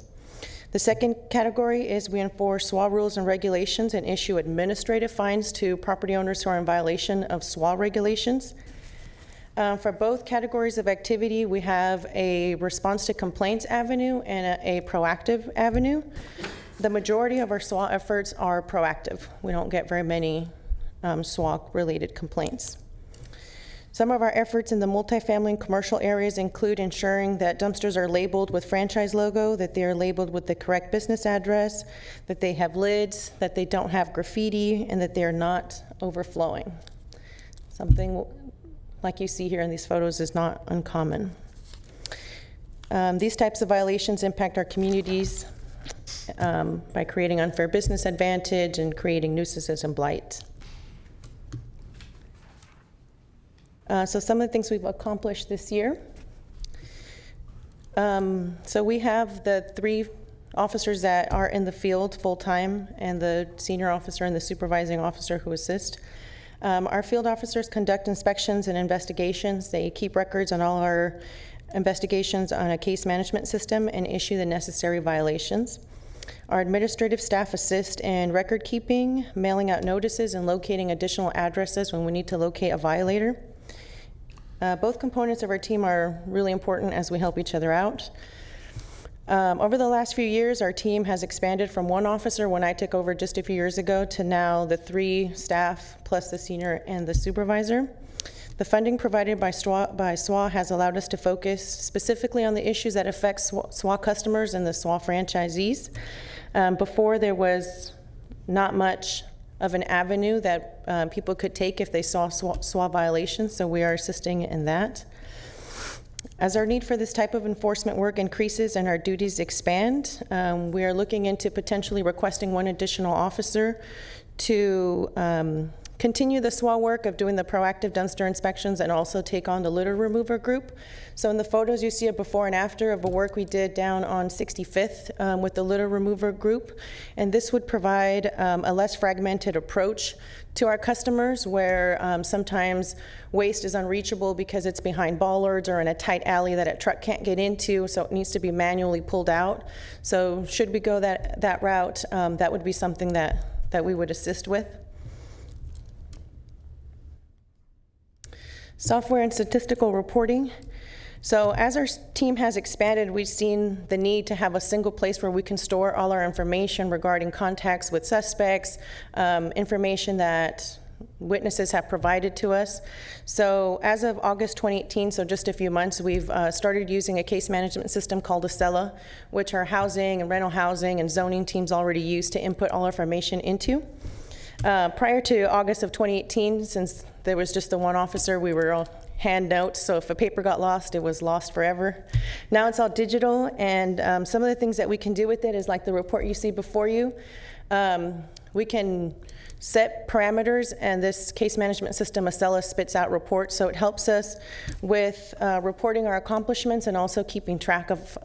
The second category is we enforce Swab rules and regulations and issue administrative fines to property owners who are in violation of Swab regulations. For both categories of activity, we have a response to complaints avenue and a proactive avenue. The majority of our SWA efforts are proactive. We don't get very many SWA-related complaints. Some of our efforts in the multifamily and commercial areas include ensuring that dumpsters are labeled with franchise logo, that they are labeled with the correct business address, that they have lids, that they don't have graffiti, and that they are not overflowing. Something like you see here in these photos is not uncommon. These types of violations impact our communities by creating unfair business advantage and creating nuisances and blight. So some of the things we've accomplished this year. So we have the 3 officers that are in the field full-time and the senior officer and the supervising officer who assist. Our field officers conduct inspections and investigations. They keep records on all our investigations on a case management system and issue the necessary violations. Our administrative staff assist in record keeping, mailing out notices, and locating additional addresses when we need to locate a violator. Both components of our team are really important as we help each other out. Over the last few years, our team has expanded from 1 officer when I took over just a few years ago to now the 3 staff plus the senior and the supervisor. The funding provided by SWA has allowed us to focus specifically on the issues that affect SWA customers and the SWA franchisees. Before, there was not much of an avenue that people could take if they saw SWA violations, so we are assisting in that. As our need for this type of enforcement work increases and our duties expand, we are looking into potentially requesting one additional officer to continue the SWA work of doing the proactive dumpster inspections and also take on the litter remover group. So in the photos, you see a before and after of the work we did down on 65th with the litter remover group. And this would provide a less fragmented approach to our customers, where sometimes waste is unreachable because it's behind bollards or in a tight alley that a truck can't get into, so it needs to be manually pulled out. So should we go that route, that would be something that we would assist with. Software and statistical reporting. So as our team has expanded, we've seen the need to have a single place where we can store all our information regarding contacts with suspects, information that witnesses have provided to us. So as of August 2018, so just a few months, we've started using a case management system called Acela, which our housing and rental housing and zoning teams already use to input all information into. Prior to August of 2018, since there was just the one officer, we were all hand notes, so if a paper got lost, it was lost forever. Now it's all digital, and some of the things that we can do with it is like the report you see before you. We can set parameters, and this case management system, Acela, spits out reports, so it helps us with reporting our accomplishments and also keeping track of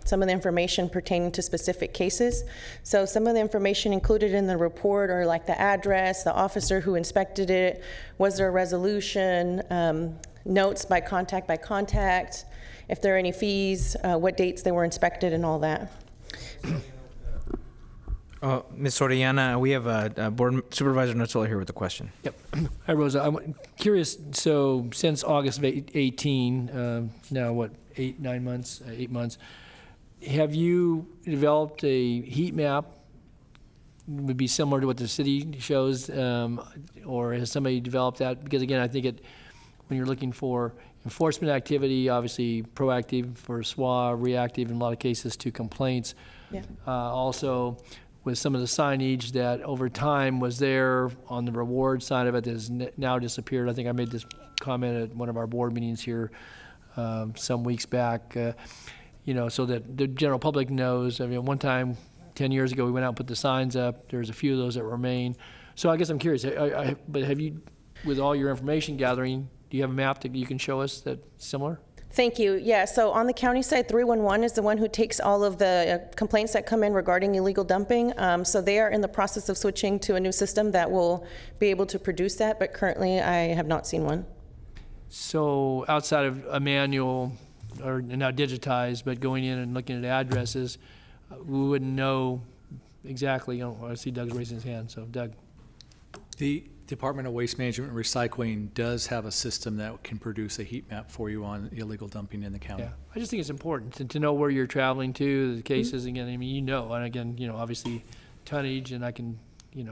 some of the information pertaining to specific cases. So some of the information included in the report are like the address, the officer who inspected it, was there a resolution, notes by contact, if there are any fees, what dates they were inspected, and all that. Ms. Soriana, we have Board Supervisor Notola here with a question. Yep. Hi, Rosa. I'm curious, so since August of 18, now what, 8 months, have you developed a heat map? Would be similar to what the city shows, or has somebody developed that? Because again, I think when you're looking for enforcement activity, obviously proactive for SWA, reactive in a lot of cases to complaints. Yeah. Also, with some of the signage that over time was there on the reward side of it that has now disappeared. I think I made this comment at one of our board meetings here some weeks back, so that the general public knows. I mean, one time, 10 years ago, we went out and put the signs up. There's a few of those that remain. So I guess I'm curious, but have you, with all your information gathering, do you have a map that you can show us that's similar? Thank you. Yeah, so on the county side, 311 is the one who takes all of the complaints that come in regarding illegal dumping. So they are in the process of switching to a new system that will be able to produce that, but currently I have not seen one. So outside of a manual, or now digitized, but going in and looking at addresses, we wouldn't know exactly. I see Doug's raising his hand, so Doug. The Department of Waste Management and Recycling does have a system that can produce a heat map for you on illegal dumping in the county. Yeah, I just think it's important to know where you're traveling to, the cases. Again, I mean, and again, obviously tonnage, and I can,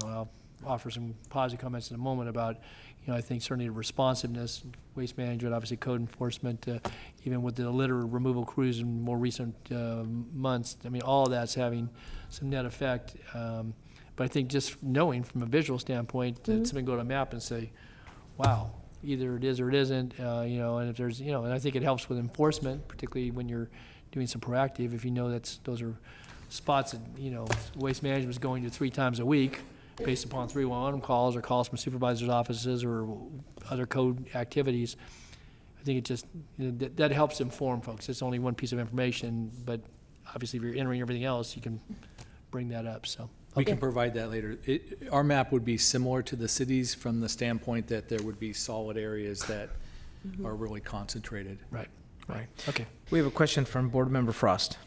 I'll offer some positive comments in a moment about, I think certainly responsiveness, waste management, obviously code enforcement, even with the litter removal crews in more recent months. I mean, all of that's having some net effect. But I think just knowing from a visual standpoint that somebody go to a map and say, wow, either it is or it isn't, and if there's, and I think it helps with enforcement, particularly when you're doing some proactive, if you know those are spots that, waste management is going to 3 times a week based upon 311 calls or calls from supervisors' offices or other code activities. I think it just, that helps inform folks. It's only one piece of information, but obviously if you're entering everything else, you can bring that up, so. We can provide that later. Our map would be similar to the cities from the standpoint that there would be solid areas that are really concentrated. Right. Okay. We have a question from Board Member Frost.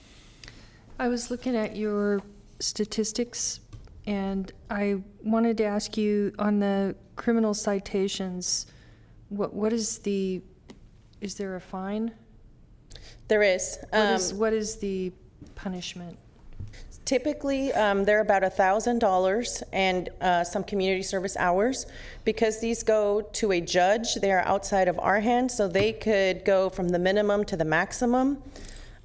I was looking at your statistics, and I wanted to ask you on the criminal citations, what is there a fine? There is. What is the punishment? Typically, they're about $1,000 and some community service hours. Because these go to a judge, they are outside of our hands, so they could go from the minimum to the maximum.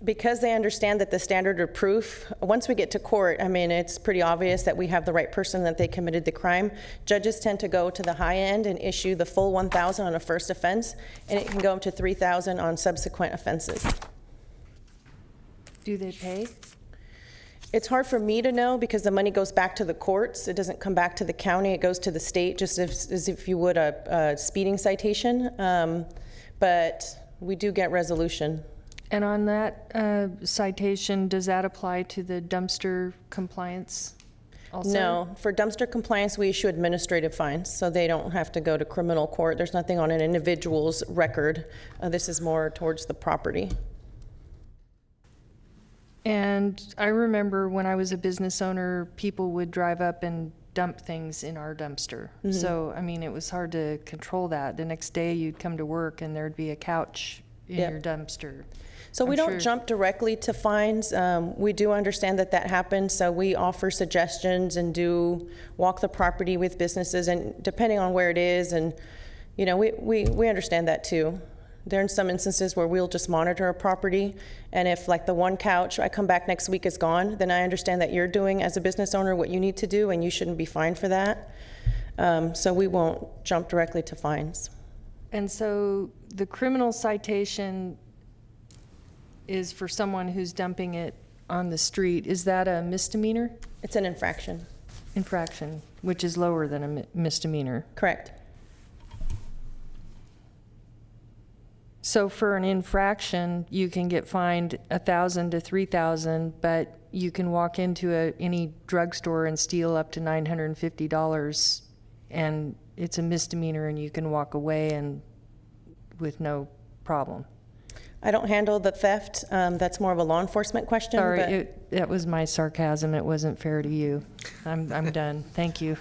Because they understand that the standard of proof, once we get to court, I mean, it's pretty obvious that we have the right person, that they committed the crime. Judges tend to go to the high end and issue the full 1,000 on a first offense, and it can go up to 3,000 on subsequent offenses. Do they pay? It's hard for me to know because the money goes back to the courts. It doesn't come back to the county. It goes to the state, just as if you would a speeding citation. But we do get resolution. And on that citation, does that apply to the dumpster compliance also? No, for dumpster compliance, we issue administrative fines, so they don't have to go to criminal court. There's nothing on an individual's record. This is more towards the property. And I remember when I was a business owner, people would drive up and dump things in our dumpster. Mm-hmm. So, I mean, it was hard to control that. The next day you'd come to work and there'd be a couch in Yep. your dumpster. So we I'm don't sure- jump directly to fines. We do understand that that happens, so we offer suggestions and do walk the property with businesses, and depending on where it is, and you know, we understand that too. There are some instances where we'll just monitor a property, and if like the one couch, I come back next week is gone, then I understand that you're doing as a business owner what you need to do, and you shouldn't be fined for that. So we won't jump directly to fines. And so the criminal citation is for someone who's dumping it on the street. Is that a misdemeanor? It's an infraction. Infraction, which is lower than a misdemeanor. Correct. So for an infraction, you can get fined $1,000 to $3,000, but you can walk into any drugstore and steal up to $950, and it's a misdemeanor, and you can walk away and with no problem. I don't handle the theft. That's more of a law enforcement question. Sorry, but that was my sarcasm. It wasn't fair to you. I'm done. Thank you.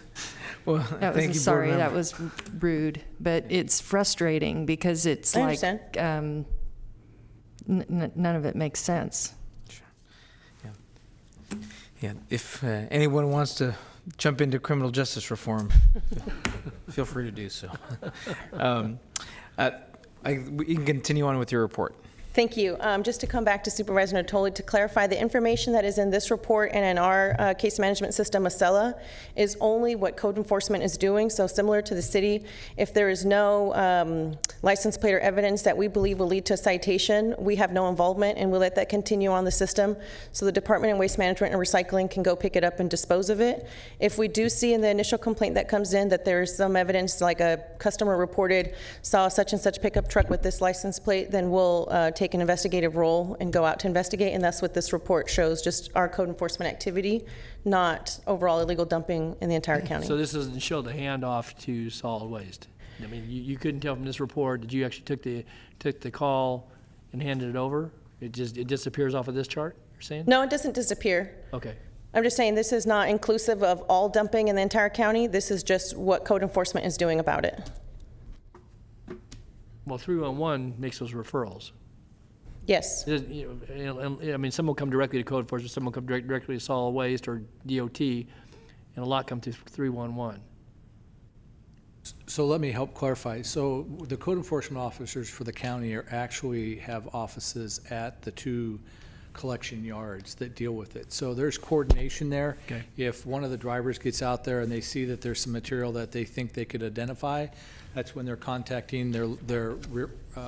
Well, That thank was you, sorry. Board That Member. was rude, but it's frustrating because it's I like understand. none of it makes sense. Yeah, if anyone wants to jump into criminal justice reform, feel free to do so. You can continue on with your report. Thank you. Just to come back to Supervisor Natoli, to clarify, the information that is in this report and in our case management system, Acela, is only what code enforcement is doing. So similar to the city, if there is no license plate or evidence that we believe will lead to a citation, we have no involvement, and we'll let that continue on the system. So the Department of Waste Management and Recycling can go pick it up and dispose of it. If we do see in the initial complaint that comes in that there's some evidence, like a customer reported saw such and such pickup truck with this license plate, then we'll take an investigative role and go out to investigate, and that's what this report shows, just our code enforcement activity, not overall illegal dumping in the entire county. So this doesn't show the handoff to solid waste? I mean, you couldn't tell from this report that you actually took the call and handed it over? It disappears off of this chart, you're saying? No, it doesn't disappear. Okay. I'm just saying this is not inclusive of all dumping in the entire county. This is just what code enforcement is doing about it. Well, 311 makes those referrals. Yes. I mean, some will come directly to code enforcement, some will come directly to solid waste or DOT, and a lot come to 311. So let me help clarify. So the code enforcement officers for the county actually have offices at the two collection yards that deal with it. So there's coordination there. Okay. If one of the drivers gets out there and they see that there's some material that they think they could identify, that's when they're contacting their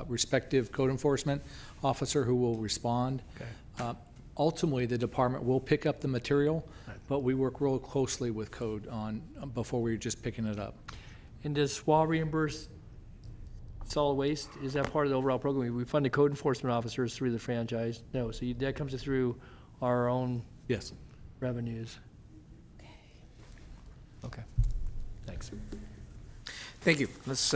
respective code enforcement officer who will respond. Okay. Ultimately, the department will pick up the material, but we work real closely with code before we're just picking it up. And does Swab reimburse solid waste? Is that part of the overall program? We fund the code enforcement officers through the franchise? No, so that comes through our own Yes. revenues? Okay, thanks. Thank you. Let's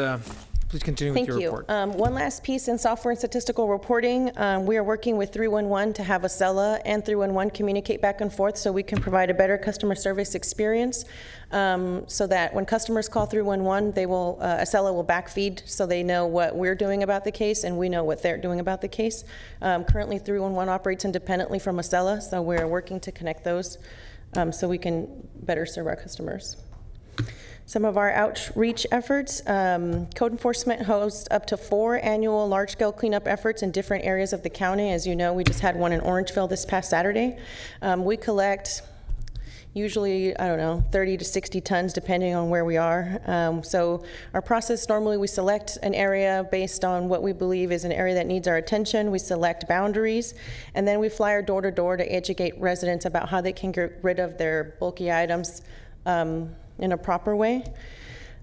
please continue with Thank your you. report. One last piece in software and statistical reporting. We are working with 311 to have Acela and 311 communicate back and forth so we can provide a better customer service experience, so that when customers call 311, Acela will backfeed so they know what we're doing about the case and we know what they're doing about the case. Currently, 311 operates independently from Acela, so we're working to connect those so we can better serve our customers. Some of our outreach efforts, code enforcement hosts up to 4 annual large-scale cleanup efforts in different areas of the county. As you know, we just had one in Orangeville this past Saturday. We collect usually, 30 to 60 tons depending on where we are. So our process, normally we select an area based on what we believe is an area that needs our attention. We select boundaries, and then we fly our door to door to educate residents about how they can get rid of their bulky items in a proper way.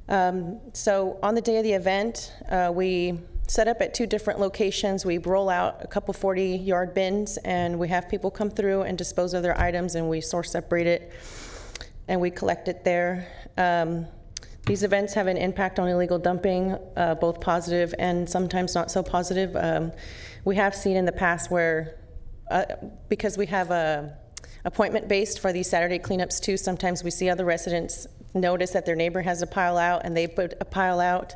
So on the day of the event, we set up at 2 different locations. We roll out a couple 40-yard bins, and we have people come through and dispose of their items, and we source separate it, and we collect it there. These events have an impact on illegal dumping, both positive and sometimes not so positive. We have seen in the past where, because we have a appointment-based for these Saturday cleanups too, sometimes we see other residents notice that their neighbor has a pile out and they put a pile out.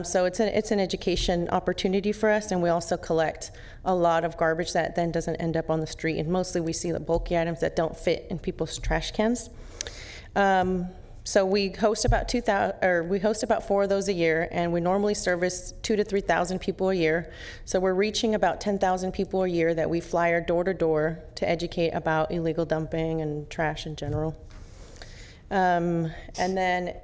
So it's an education opportunity for us, and we also collect a lot of garbage that then doesn't end up on the street, and mostly we see the bulky items that don't fit in people's trash cans. So we host about 4 of those a year, and we normally service 2,000 to 3,000 people a year. So we're reaching about 10,000 people a year that we fly our door to door to educate about illegal dumping and trash in general. And then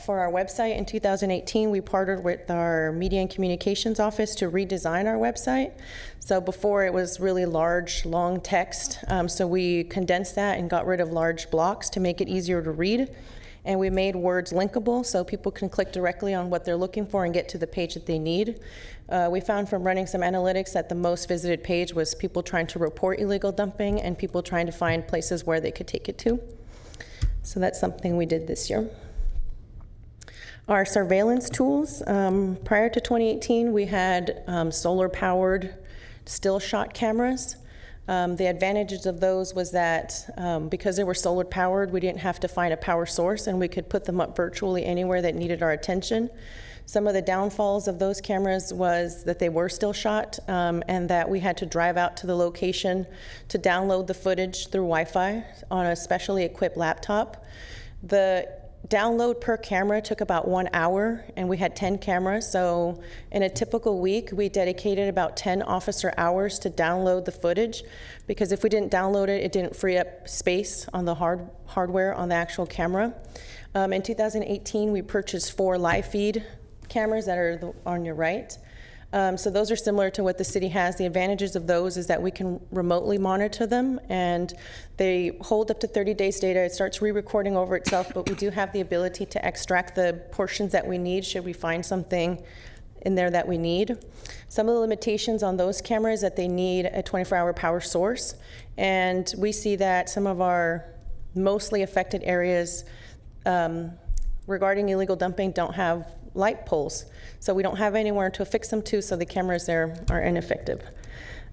for our website in 2018, we partnered with our Media and Communications Office to redesign our website. So before it was really large, long text. So we condensed that and got rid of large blocks to make it easier to read. And we made words linkable so people can click directly on what they're looking for and get to the page that they need. We found from running some analytics that the most visited page was people trying to report illegal dumping and people trying to find places where they could take it to. So that's something we did this year. Our surveillance tools, prior to 2018, we had solar-powered still shot cameras. The advantages of those was that because they were solar powered, we didn't have to find a power source, and we could put them up virtually anywhere that needed our attention. Some of the downfalls of those cameras was that they were still shot, and that we had to drive out to the location to download the footage through Wi-Fi on a specially equipped laptop. The download per camera took about 1 hour, and we had 10 cameras. So in a typical week, we dedicated about 10 officer hours to download the footage, because if we didn't download it, it didn't free up space on the hardware on the actual camera. In 2018, we purchased 4 live feed cameras that are on your right. So those are similar to what the city has. The advantages of those is that we can remotely monitor them, and they hold up to 30 days data. It starts re-recording over itself, but we do have the ability to extract the portions that we need should we find something in there that we need. Some of the limitations on those cameras that they need a 24-hour power source, and we see that some of our mostly affected areas regarding illegal dumping don't have light poles, so we don't have anywhere to affix them to, so the cameras there are ineffective.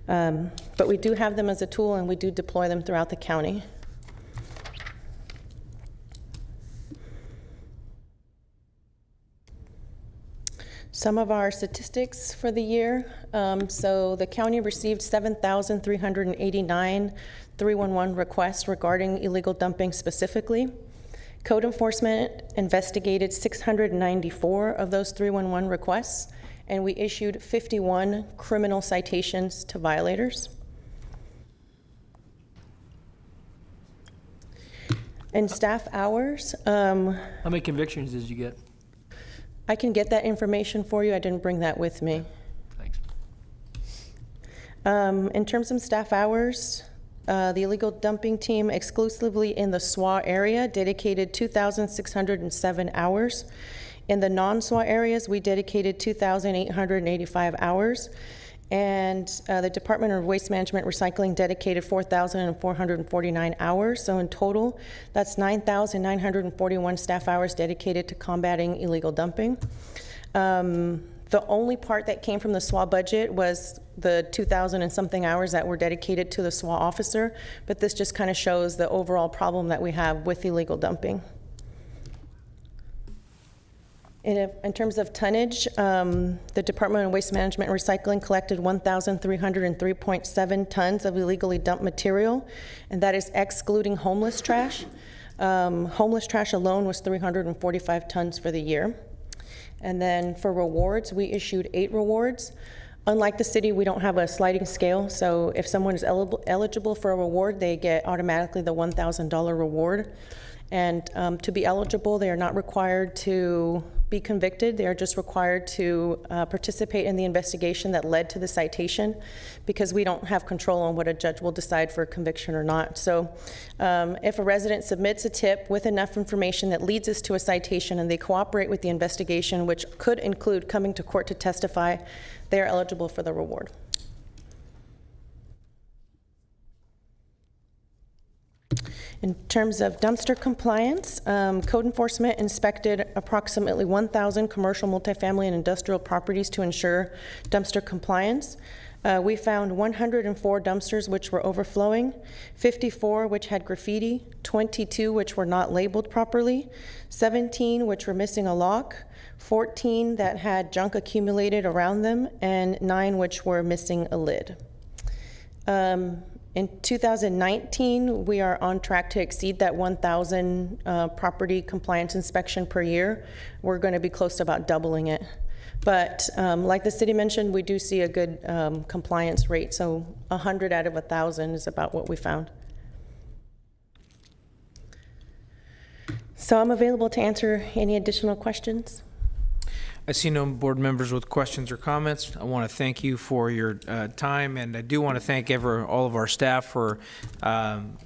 But we do have them as a tool, and we do deploy them throughout the county. Some of our statistics for the year. So the county received 7,389 311 requests regarding illegal dumping specifically. Code enforcement investigated 694 of those 311 requests, and we issued 51 criminal citations to violators. In staff hours, How many convictions did you get? I can get that information for you. I didn't bring that with me. Thanks. In terms of staff hours, the illegal dumping team exclusively in the SWA area dedicated 2,607 hours. In the non-SWA areas, we dedicated 2,885 hours. And the Department of Waste Management Recycling dedicated 4,449 hours. So in total, that's 9,941 staff hours dedicated to combating illegal dumping. The only part that came from the SWA budget was the 2,000 and something hours that were dedicated to the SWA officer, but this just kind of shows the overall problem that we have with illegal dumping. In terms of tonnage, the Department of Waste Management and Recycling collected 1,303.7 tons of illegally dumped material, and that is excluding homeless trash. Homeless trash alone was 345 tons for the year. And then for rewards, we issued 8 rewards. Unlike the city, we don't have a sliding scale, so if someone is eligible for a reward, they get automatically the $1,000 reward. And to be eligible, they are not required to be convicted. They are just required to participate in the investigation that led to the citation, because we don't have control on what a judge will decide for a conviction or not. So if a resident submits a tip with enough information that leads us to a citation and they cooperate with the investigation, which could include coming to court to testify, they are eligible for the reward. In terms of dumpster compliance, code enforcement inspected approximately 1,000 commercial, multifamily, and industrial properties to ensure dumpster compliance. We found 104 dumpsters which were overflowing, 54 which had graffiti, 22 which were not labeled properly, 17 which were missing a lock, 14 that had junk accumulated around them, and 9 which were missing a lid. In 2019, we are on track to exceed that 1,000 property compliance inspection per year. We're going to be close to about doubling it. But like the city mentioned, we do see a good compliance rate, so 100 out of 1,000 is about what we found. So I'm available to answer any additional questions. I see no board members with questions or comments. I want to thank you for your time, and I do want to thank all of our staff for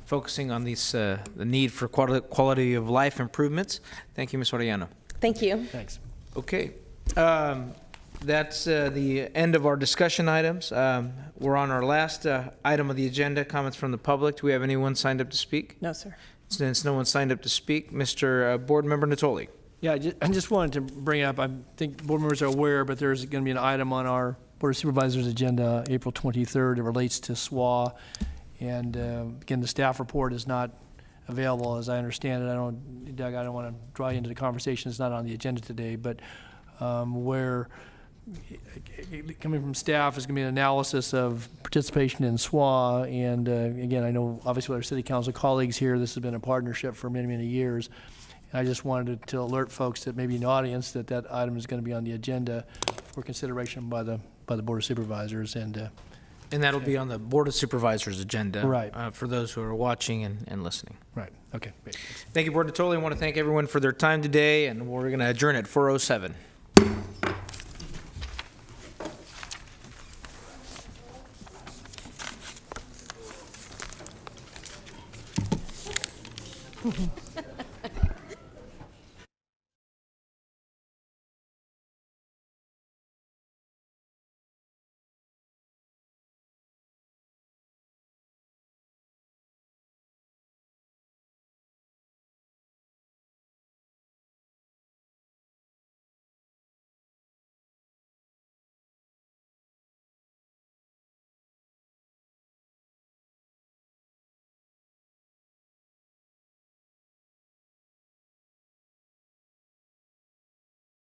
focusing on these, the need for quality of life improvements. Thank you, Ms. Orellano. Thank you. Thanks. Okay. That's the end of our discussion items. We're on our last item of the agenda, comments from the public. Do we have anyone signed up to speak? No, sir. Since no one signed up to speak, Mr. Board Member Natoli. Yeah, I just wanted to bring up, I think board members are aware, but there's going to be an item on our Board of Supervisors agenda April 23rd. It relates to Swab. And again, the staff report is not available, as I understand it. Doug, I don't want to draw you into the conversation. It's not on the agenda today, but where coming from staff is going to be an analysis of participation in SWA. And again, I know obviously with our city council colleagues here, this has been a partnership for many, many years. I just wanted to alert folks that maybe in the audience that item is going to be on the agenda for consideration by the Board of Supervisors. And that'll be on the Board of Supervisors agenda. Right. For those who are watching and listening. Right. Okay. Great. Thank you, Board Natoli. I want to thank everyone for their time today, and we're going to adjourn at 4:07. Mm-hmm.